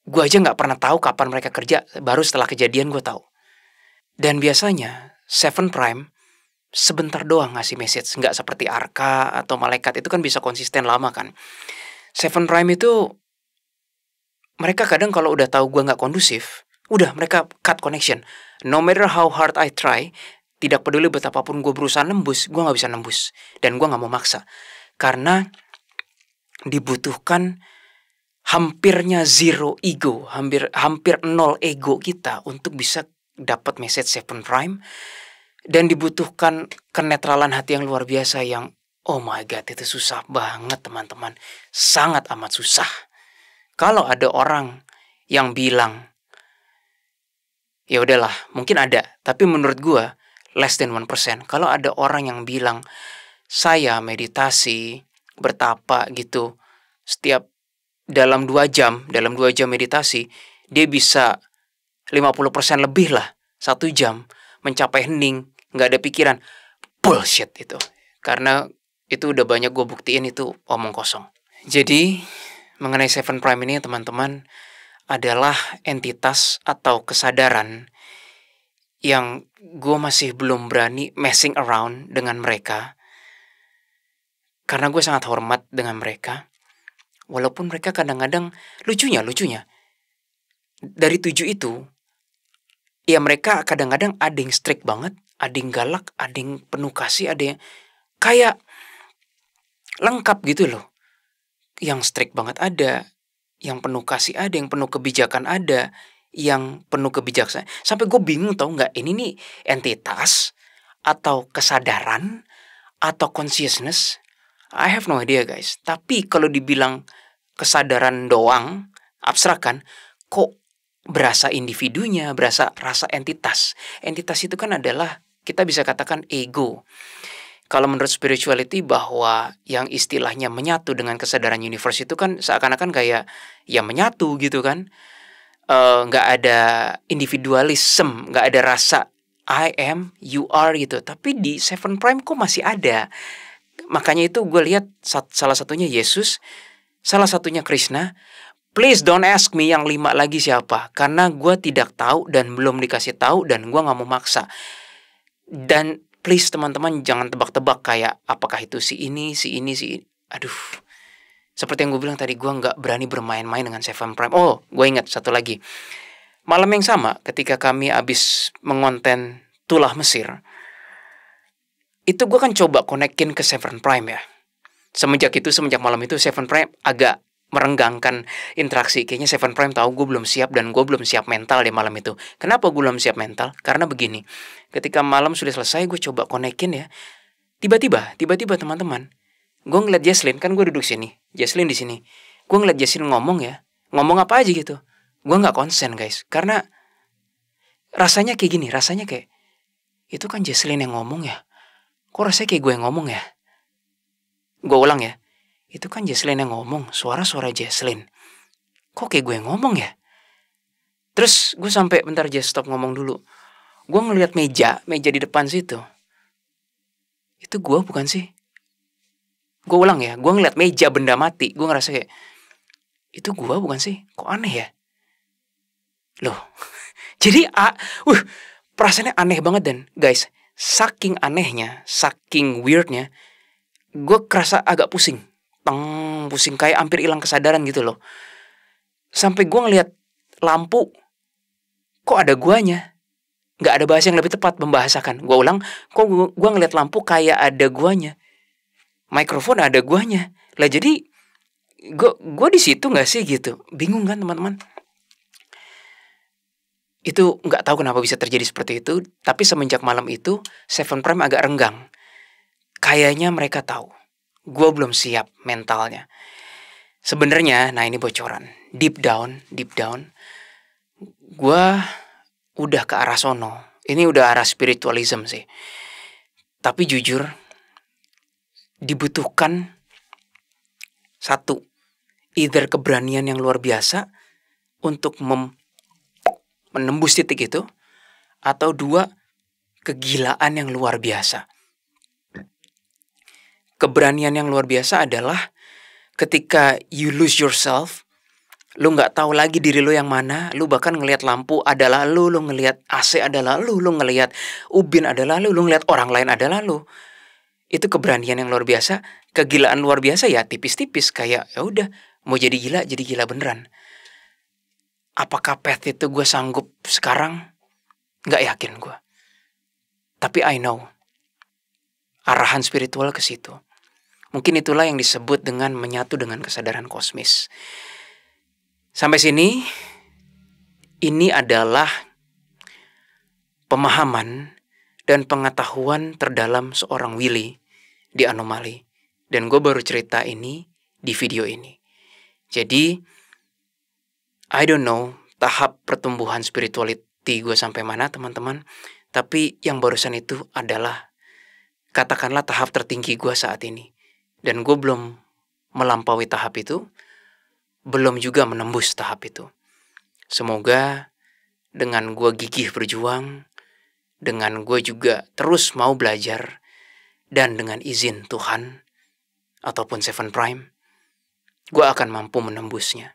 Gue aja gak pernah tahu kapan mereka kerja, baru setelah kejadian gue tahu. Dan biasanya Seven Prime sebentar doang ngasih message, gak seperti Arka atau malaikat itu kan bisa konsisten lama kan. Seven Prime itu mereka kadang kalau udah tahu gue gak kondusif, udah mereka cut connection. No matter how hard I try, tidak peduli betapapun gue berusaha nembus, gue gak bisa nembus. Dan gue gak mau maksa. Karena dibutuhkan hampirnya zero ego, hampir nol ego kita untuk bisa dapat message Seven Prime. Dan dibutuhkan kenetralan hati yang luar biasa yang oh my God, itu susah banget teman-teman. Sangat amat susah. Kalau ada orang yang bilang, ya udahlah, mungkin ada. Tapi menurut gue, less than 1%. Kalau ada orang yang bilang, saya meditasi, bertapa gitu, setiap dalam 2 jam meditasi, dia bisa 50% lebih lah, 1 jam, mencapai hening, gak ada pikiran. Bullshit itu. Karena itu udah banyak gue buktiin itu omong kosong. Jadi mengenai Seven Prime ini teman-teman adalah entitas atau kesadaran yang gue masih belum berani messing around dengan mereka. Karena gue sangat hormat dengan mereka. Walaupun mereka kadang-kadang lucunya. Dari 7 itu, ya mereka kadang-kadang ada yang strict banget, ada yang galak, ada yang penuh kasih, ada yang kayak lengkap gitu loh. Yang strict banget ada, yang penuh kasih ada, yang penuh kebijakan ada, yang penuh kebijaksanaan. Sampai gue bingung tau gak, ini nih entitas atau kesadaran atau consciousness. I have no idea guys. Tapi kalau dibilang kesadaran doang, abstrak kan, kok berasa individunya, berasa rasa entitas. Entitas itu kan adalah, kita bisa katakan ego. Kalau menurut spirituality bahwa yang istilahnya menyatu dengan kesadaran universe itu kan seakan-akan kayak ya menyatu gitu kan. Gak ada individualism, gak ada rasa I am, you are gitu. Tapi di Seven Prime kok masih ada. Makanya itu gue lihat salah satunya Yesus, salah satunya Krishna. Please don't ask me yang 5 lagi siapa. Karena gue tidak tahu dan belum dikasih tahu dan gue gak mau maksa. Dan please teman-teman jangan tebak-tebak kayak apakah itu si ini. Aduh. Seperti yang gue bilang tadi, gue gak berani bermain-main dengan Seven Prime. Oh, gue ingat satu lagi. Malam yang sama ketika kami abis mengonten Tulah Mesir, itu gue kan coba konekin ke Seven Prime ya. Semenjak malam itu Seven Prime agak merenggangkan interaksi. Kayaknya Seven Prime tahu gue belum siap dan gue belum siap mental di malam itu. Kenapa gue belum siap mental? Karena begini, ketika malam sudah selesai gue coba konekin ya. Tiba-tiba teman-teman, gue ngeliat Jesslyn, kan gue duduk sini, Jesslyn di sini. Gue ngeliat Jesslyn ngomong ya, ngomong apa aja gitu. Gue nggak konsen guys, karena rasanya kayak gini, itu kan Jesslyn yang ngomong ya. Kok rasanya kayak gue yang ngomong ya? Gue ulang ya. Itu kan Jesslyn yang ngomong, suara Jesslyn. Kok kayak gue yang ngomong ya? Terus gue sampai bentar Jess stop ngomong dulu. Gue ngeliat meja di depan situ. Itu gue bukan sih? Gue ulang ya, gue ngeliat meja benda mati. Gue ngerasa kayak, itu gue bukan sih? Kok aneh ya? Loh, jadi perasaannya aneh banget dan guys, saking anehnya, saking weirdnya, gue kerasa agak pusing. Pusing kayak hampir hilang kesadaran gitu loh. Sampai gue ngeliat lampu, kok ada guanya? Nggak ada bahasa yang lebih tepat membahasakan. Gue ulang, kok gue ngeliat lampu kayak ada guanya, mikrofon ada guanya. Lah jadi gue di situ nggak sih gitu? Bingung kan teman-teman? Itu nggak tahu kenapa bisa terjadi seperti itu. Tapi semenjak malam itu Seven Prime agak renggang. Kayaknya mereka tahu gue belum siap mentalnya. Sebenarnya, nah ini bocoran. Deep down, gue udah ke arah sono. Ini udah arah spiritualism sih. Tapi jujur, dibutuhkan satu, either keberanian yang luar biasa untuk menembus titik itu, atau dua, kegilaan yang luar biasa. Keberanian yang luar biasa adalah ketika you lose yourself, lu nggak tahu lagi diri lu yang mana, lu bahkan ngelihat lampu adalah lu ngelihat AC adalah lu ngelihat ubin adalah lu ngelihat orang lain adalah lu. Itu keberanian yang luar biasa. Kegilaan luar biasa ya tipis-tipis, kayak ya udah mau jadi gila beneran. Apakah path itu gue sanggup sekarang? Nggak yakin gue. Tapi I know arahan spiritual ke situ. Mungkin itulah yang disebut dengan menyatu dengan kesadaran kosmis. Sampai sini, ini adalah pemahaman dan pengetahuan terdalam seorang Willy di anomali. Dan gue baru cerita ini di video ini. Jadi, I don't know tahap pertumbuhan spirituality gue sampai mana teman-teman. Tapi yang barusan itu adalah, katakanlah tahap tertinggi gue saat ini. Dan gue belum melampaui tahap itu, belum juga menembus tahap itu. Semoga dengan gue gigih berjuang, dengan gue juga terus mau belajar, dan dengan izin Tuhan ataupun Seven Prime, gue akan mampu menembusnya.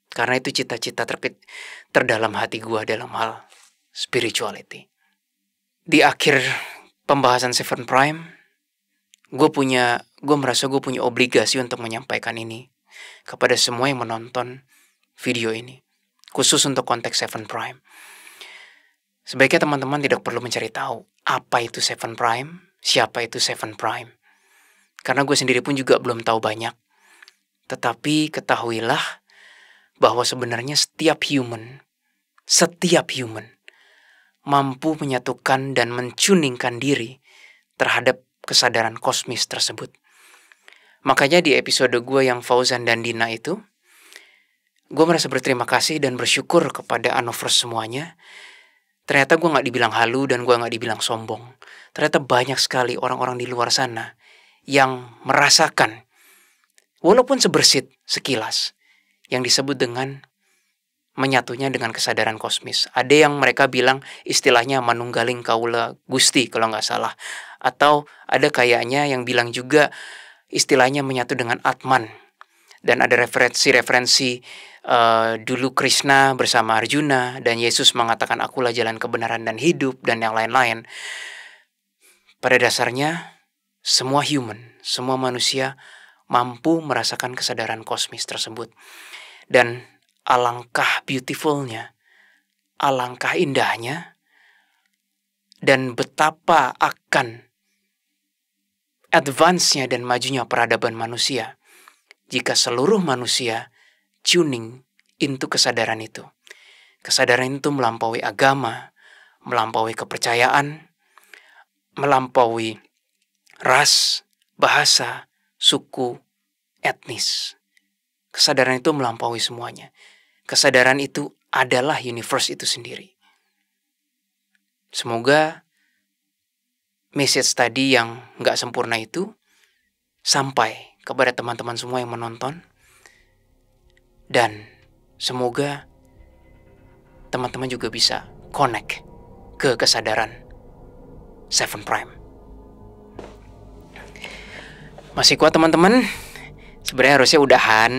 Karena itu cita-cita terdalam hati gue dalam hal spirituality. Di akhir pembahasan Seven Prime, gue merasa gue punya obligasi untuk menyampaikan ini kepada semua yang menonton video ini, khusus untuk konteks Seven Prime. Sebaiknya teman-teman tidak perlu mencari tahu apa itu Seven Prime, siapa itu Seven Prime, karena gue sendiri pun juga belum tahu banyak. Tetapi ketahuilah bahwa sebenarnya setiap human mampu menyatukan dan mentuningkan diri terhadap kesadaran kosmis tersebut. Makanya di episode gue yang Fauzan dan Dina itu, gue merasa berterima kasih dan bersyukur kepada Anovers semuanya. Ternyata gue gak dibilang halu dan gue gak dibilang sombong. Ternyata banyak sekali orang-orang di luar sana yang merasakan, walaupun sebersit, sekilas, yang disebut dengan menyatunya dengan kesadaran kosmis. Ada yang mereka bilang istilahnya manunggaling kaula gusti kalau nggak salah. Atau ada kayaknya yang bilang juga istilahnya menyatu dengan Atman. Dan ada referensi dulu Krishna bersama Arjuna dan Yesus mengatakan akulah jalan kebenaran dan hidup dan yang lain-lain. Pada dasarnya semua human, semua manusia mampu merasakan kesadaran kosmis tersebut. Dan alangkah beautifulnya, alangkah indahnya, dan betapa akan advance-nya dan majunya peradaban manusia jika seluruh manusia tuning into kesadaran itu. Kesadaran itu melampaui agama, melampaui kepercayaan, melampaui ras, bahasa, suku, etnis. Kesadaran itu melampaui semuanya. Kesadaran itu adalah universe itu sendiri. Semoga message tadi yang gak sempurna itu sampai kepada teman-teman semua yang menonton. Dan semoga teman-teman juga bisa connect ke kesadaran Seven Prime. Masih kuat teman-teman? Sebenarnya harusnya udahan,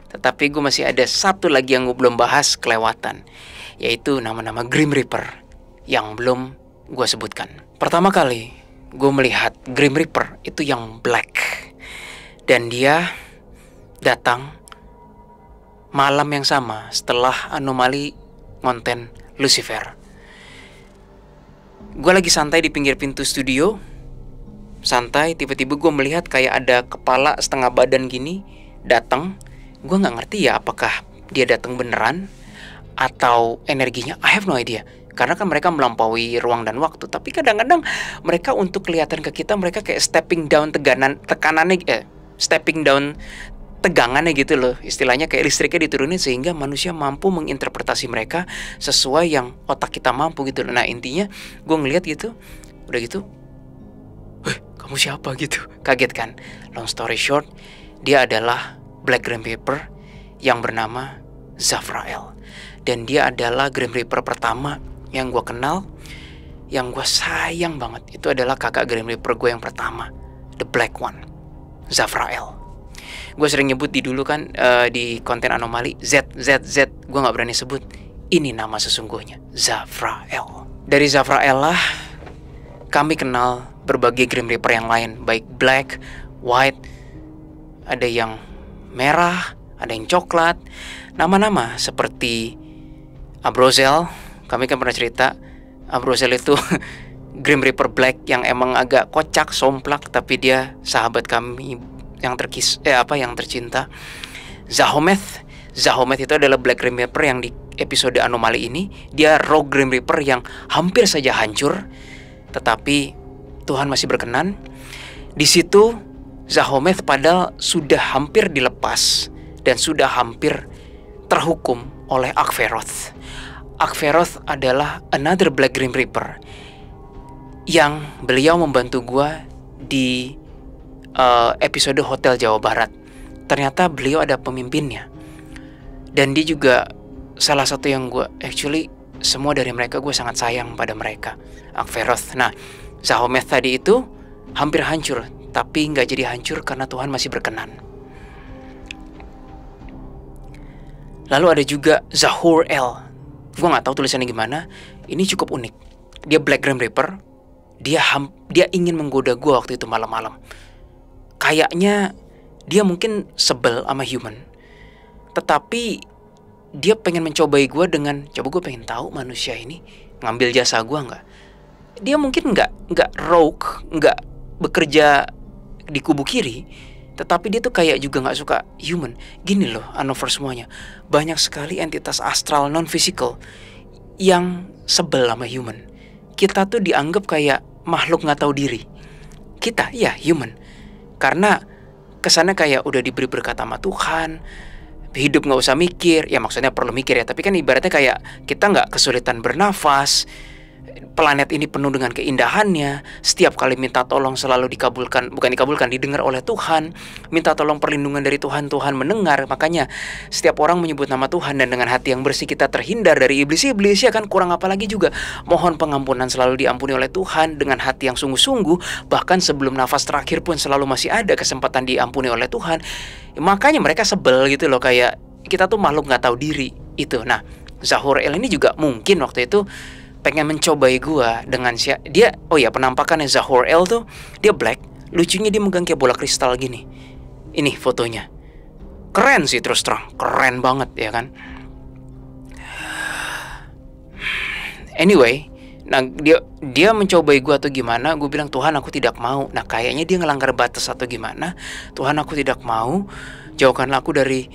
tetapi gue masih ada satu lagi yang gue belum bahas kelewatan, yaitu nama-nama Grim Reaper yang belum gue sebutkan. Pertama kali gue melihat Grim Reaper itu yang black, dan dia datang malam yang sama setelah anomali ngonten Lucifer. Gue lagi santai di pinggir pintu studio, santai, tiba-tiba gue melihat kayak ada kepala setengah badan gini datang. Gue nggak ngerti ya apakah dia datang beneran atau energinya, I have no idea. Karena kan mereka melampaui ruang dan waktu. Tapi kadang-kadang mereka untuk kelihatan ke kita, mereka kayak stepping down stepping down tegangannya gitu loh. Istilahnya kayak listriknya diturunin sehingga manusia mampu menginterpretasi mereka sesuai yang otak kita mampu gitu loh. Nah intinya gue ngeliat gitu, udah gitu, kamu siapa gitu? Kaget kan? Long story short, dia adalah Black Grim Reaper yang bernama Zafrael. Dan dia adalah Grim Reaper pertama yang gue kenal, yang gue sayang banget. Itu adalah kakak Grim Reaper gue yang pertama, The Black One, Zafrael. Gue sering nyebut dulu kan di konten anomali Z. Gue gak berani sebut. Ini nama sesungguhnya, Zafrael. Dari Zafrael lah kami kenal berbagai Grim Reaper yang lain, baik black, white, ada yang merah, ada yang coklat. Nama-nama seperti Abrazel. Kami kan pernah cerita Abrazel itu Grim Reaper Black yang emang agak kocak, somplak, tapi dia sahabat kami yang tercinta. Zahometh itu adalah Black Grim Reaper yang di episode anomali ini. Dia Rogue Grim Reaper yang hampir saja hancur, tetapi Tuhan masih berkenan. Di situ Zahometh padahal sudah hampir dilepas dan sudah hampir terhukum oleh Akhveroth. Akhveroth adalah another Black Grim Reaper yang beliau membantu gua di episode Hotel Jawa Barat. Ternyata beliau ada pemimpinnya. Dan dia juga salah satu yang gue, actually semua dari mereka gue sangat sayang pada mereka, Akhveroth. Nah, Zahometh tadi itu hampir hancur, tapi nggak jadi hancur karena Tuhan masih berkenan. Lalu ada juga Zahor-El. Gue nggak tahu tulisannya gimana. Ini cukup unik. Dia Black Grim Reaper. Dia ingin menggoda gue waktu itu malam-malam. Kayaknya dia mungkin sebel sama human, tetapi dia pengen mencobai gue dengan, coba gue pengen tahu manusia ini ngambil jasa gue nggak. Dia mungkin nggak rogue, nggak bekerja di kubu kiri, tetapi dia tuh kayak juga nggak suka human. Gini loh, Anover semuanya, banyak sekali entitas astral non physical yang sebel sama human. Kita tuh dianggap kayak makhluk nggak tahu diri. Kita, ya human, karena kesannya kayak udah diberi berkat sama Tuhan, hidup nggak usah mikir. Ya maksudnya perlu mikir ya, tapi kan ibaratnya kayak kita nggak kesulitan bernafas. Planet ini penuh dengan keindahannya. Setiap kali minta tolong selalu didengar oleh Tuhan. Minta tolong perlindungan dari Tuhan, Tuhan mendengar. Makanya setiap orang menyebut nama Tuhan, dan dengan hati yang bersih kita terhindar dari iblis-iblis. Ya kan, kurang apa lagi juga. Mohon pengampunan selalu diampuni oleh Tuhan dengan hati yang sungguh-sungguh. Bahkan sebelum nafas terakhir pun selalu masih ada kesempatan diampuni oleh Tuhan. Makanya mereka sebel gitu loh, kayak kita tuh makhluk gak tahu diri itu. Nah, Zahor-El ini juga mungkin waktu itu pengen mencobai gua dengan dia. Oh ya, penampakannya Zahor-El tuh dia black. Lucunya dia megang kayak bola kristal gini. Ini fotonya. Keren sih, terus terang. Keren banget ya kan. Anyway, nah dia mencobai gua atau gimana? Gue bilang, Tuhan aku tidak mau. Nah kayaknya dia ngelanggar batas atau gimana. Tuhan aku tidak mau. Jauhkanlah aku dari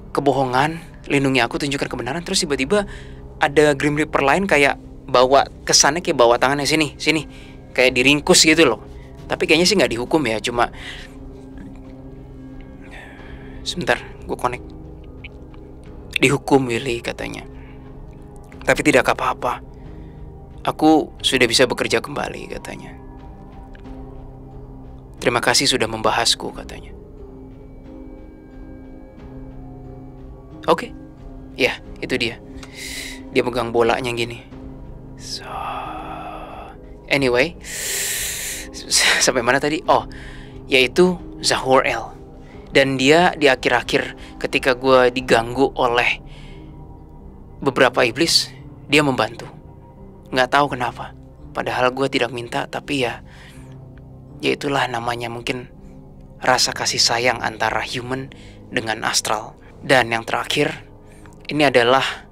kebohongan. Lindungi aku, tunjukkan kebenaran. Terus tiba-tiba ada Grim Reaper lain kayak bawa kesannya kayak bawa tangannya sini kayak diringkus gitu loh. Tapi kayaknya sih nggak dihukum ya, cuma sebentar gue connect. Dihukum Willy katanya, tapi tidak apa-apa, aku sudah bisa bekerja kembali katanya. Terima kasih sudah membahasku katanya. Oke, ya itu dia megang bolanya gini. So, anyway, sampai mana tadi? Oh, yaitu Zahor-El. Dan dia di akhir-akhir ketika gue diganggu oleh beberapa iblis, dia membantu. Nggak tahu kenapa. Padahal gue tidak minta, tapi ya itulah namanya mungkin rasa kasih sayang antara human dengan astral. Dan yang terakhir, ini adalah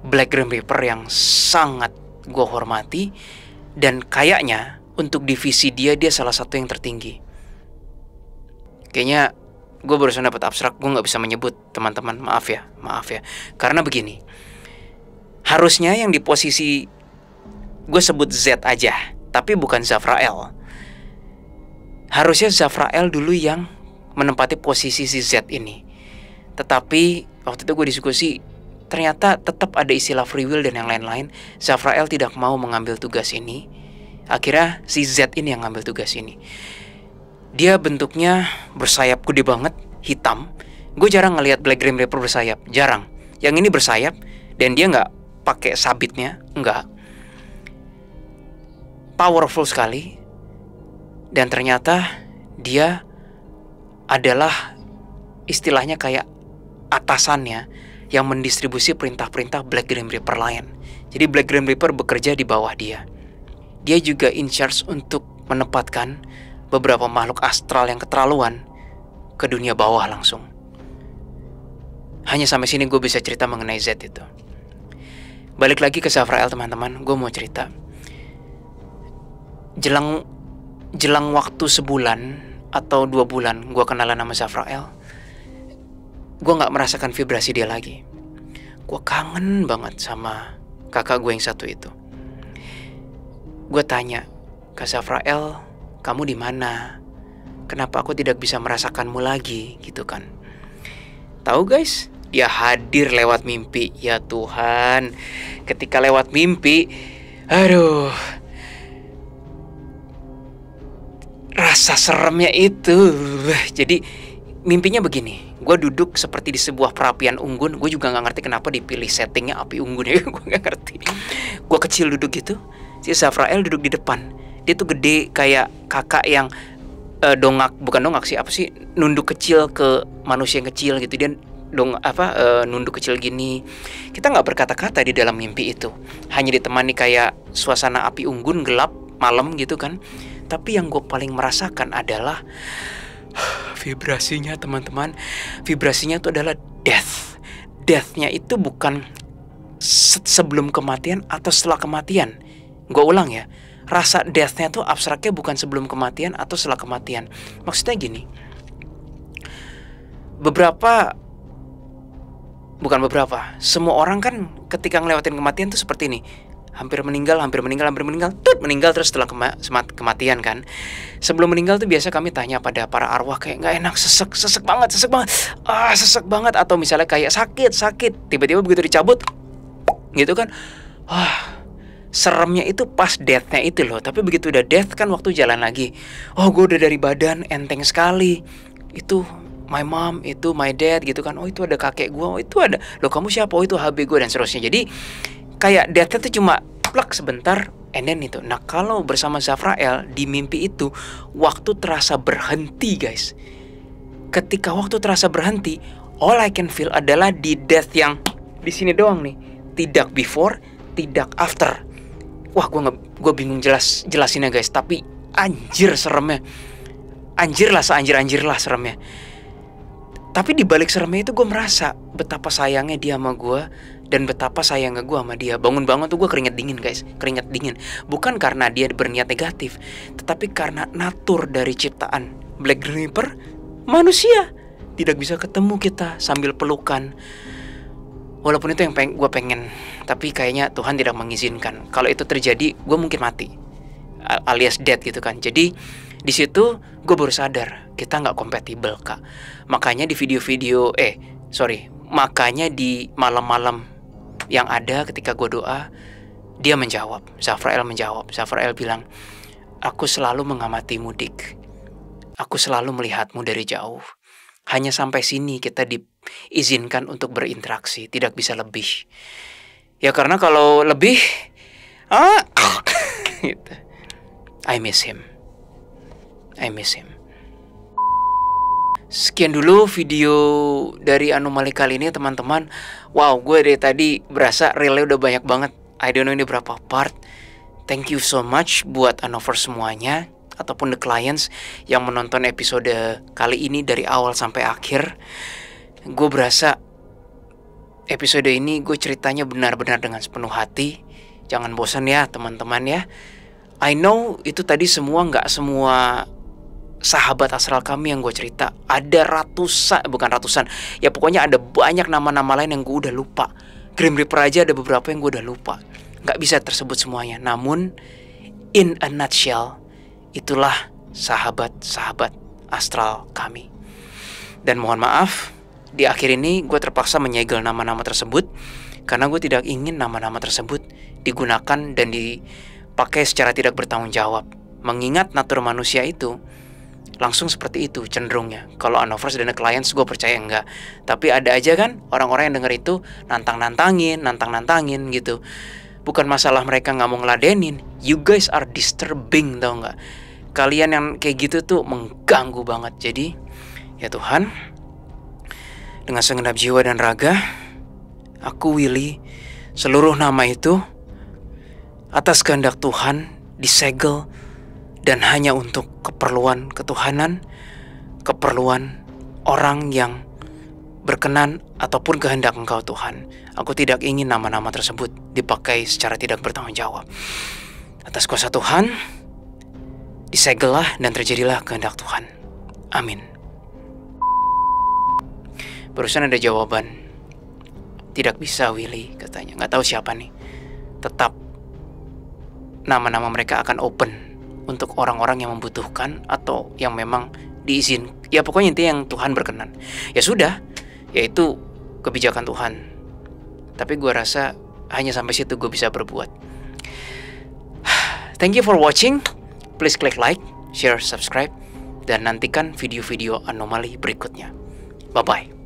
Black Grim Reaper yang sangat gue hormati Dan kayaknya untuk divisi dia salah satu yang tertinggi. Kayaknya gue barusan dapat abstrak, gue nggak bisa menyebut teman-teman, maaf ya. Karena begini, harusnya yang di posisi gue sebut Z aja, tapi bukan Zafrael. Harusnya Zafrael dulu yang menempati posisi si Z ini. Tetapi waktu itu gue diskusi, ternyata tetap ada istilah free will dan yang lain-lain. Zafrael tidak mau mengambil tugas ini. Akhirnya si Z ini yang ngambil tugas ini. Dia bentuknya bersayap gede banget, hitam. Gue jarang ngelihat Black Grim Reaper bersayap, jarang. Yang ini bersayap dan dia nggak pakai sabitnya, nggak. Powerful sekali. Dan ternyata dia adalah istilahnya kayak atasannya yang mendistribusi perintah-perintah Black Grim Reaper lain. Jadi Black Grim Reaper bekerja di bawah dia. Dia juga in charge untuk menempatkan beberapa makhluk astral yang keterlaluan ke dunia bawah langsung. Hanya sampai sini gue bisa cerita mengenai Z itu. Balik lagi ke Zafrael teman-teman, gue mau cerita. Jelang waktu sebulan atau 2 bulan gue kenalan sama Zafrael, gue gak merasakan vibrasi dia lagi. Gue kangen banget sama kakak gue yang satu itu. Gue tanya ke Zafrael, kamu di mana? Kenapa aku tidak bisa merasakanmu lagi, gitu kan? Tahu guys, dia hadir lewat mimpi. Ya Tuhan, ketika lewat mimpi, aduh, rasa seremnya itu. Jadi mimpinya begini, gue duduk seperti di sebuah perapian unggun. Gue juga gak ngerti kenapa dipilih settingnya api unggun ya. Gue gak ngerti. Gue kecil duduk gitu, si Zafrael duduk di depan. Dia tuh gede kayak kakak yang bukan dongak sih, apa sih, nunduk kecil ke manusia yang kecil gitu. Dia nunduk kecil gini. Kita nggak berkata-kata di dalam mimpi itu, hanya ditemani kayak suasana api unggun gelap malam gitu kan. Tapi yang gue paling merasakan adalah vibrasinya teman-teman. Vibrasinya itu adalah death. Deathnya itu bukan sebelum kematian atau setelah kematian. Gue ulang ya, rasa deathnya tuh abstraknya bukan sebelum kematian atau setelah kematian. Maksudnya gini, semua orang kan ketika ngelewatin kematian tuh seperti ini, hampir meninggal, meninggal terus setelah kematian kan. Sebelum meninggal tuh biasa kami tanya pada para arwah kayak nggak enak, sesek banget, atau misalnya kayak sakit, tiba-tiba begitu dicabut, gitu kan, seremnya itu pas deathnya itu loh. Tapi begitu udah death kan waktu jalan lagi, gue udah dari badan enteng sekali. Itu my mom, itu my dad gitu kan. Itu ada kakek gue, itu ada, loh kamu siapa, itu HB gue dan seterusnya. Jadi kayak deathnya tuh cuma plak sebentar and then itu. Nah kalau bersama Zafrael di mimpi itu, waktu terasa berhenti guys. Ketika waktu terasa berhenti, all I can feel adalah di death yang di sini doang nih. Tidak before, tidak after. Wah, gue bingung jelasinnya guys. Tapi anjir seremnya. Anjir lah seremnya. Tapi di balik seremnya itu gue merasa betapa sayangnya dia sama gue dan betapa sayangnya gue sama dia. Bangun-bangun tuh gue keringet dingin guys. Keringet dingin. Bukan karena dia berniat negatif, tetapi karena natur dari ciptaan Black Reaper, manusia tidak bisa ketemu kita sambil pelukan. Walaupun itu yang gue pengen, tapi kayaknya Tuhan tidak mengizinkan. Kalau itu terjadi, gue mungkin mati, alias dead gitu kan. Jadi di situ gue baru sadar kita nggak kompatibel kak. Makanya di makanya di malam-malam yang ada ketika gue doa, dia menjawab. Zafrael menjawab. Zafrael bilang, aku selalu mengamatimu Dik. Aku selalu melihatmu dari jauh. Hanya sampai sini kita diizinkan untuk berinteraksi, tidak bisa lebih. Ya karena kalau lebih, gitu. I miss him. Sekian dulu video dari anomali kali ini teman-teman. Wow, gue dari tadi berasa relay udah banyak banget. I don't know ini berapa part. Thank you so much buat Anover semuanya, ataupun the clients yang menonton episode kali ini dari awal sampai akhir. Gue berasa episode ini gue ceritanya benar-benar dengan sepenuh hati. Jangan bosan ya teman-teman ya. I know itu tadi semua nggak semua sahabat astral kami yang gue cerita. Ada ratusan, ya pokoknya ada banyak nama-nama lain yang gue udah lupa. Grim Reaper aja ada beberapa yang gue udah lupa, nggak bisa tersebut semuanya. Namun in a nutshell, itulah sahabat-sahabat astral kami. Dan mohon maaf, di akhir ini gue terpaksa menyegel nama-nama tersebut karena gue tidak ingin nama-nama tersebut digunakan dan dipakai secara tidak bertanggung jawab. Mengingat natur manusia itu langsung seperti itu cenderungnya. Kalau Unnoversed dan The Clients gue percaya enggak. Tapi ada aja kan orang-orang yang denger itu nantang-nantangin gitu. Bukan masalah mereka nggak mau ngeladenin. You guys are disturbing, tau nggak? Kalian yang kayak gitu tuh mengganggu banget. Jadi ya Tuhan, dengan segenap jiwa dan raga, aku Willy, seluruh nama itu atas kehendak Tuhan disegel dan hanya untuk keperluan ketuhanan, keperluan orang yang berkenan ataupun kehendak Engkau Tuhan. Aku tidak ingin nama-nama tersebut dipakai secara tidak bertanggung jawab. Atas kuasa Tuhan, disegellah dan terjadilah kehendak Tuhan. Amin. Barusan ada jawaban. Tidak bisa Willy, katanya. Nggak tahu siapa nih. Tetap nama-nama mereka akan open untuk orang-orang yang membutuhkan atau yang memang diizin. Ya pokoknya intinya yang Tuhan berkenan. Ya sudah, yaitu kebijakan Tuhan. Tapi gue rasa hanya sampai situ gue bisa berbuat. Thank you for watching. Please click like, share, subscribe, dan nantikan video-video anomali berikutnya. Bye-bye.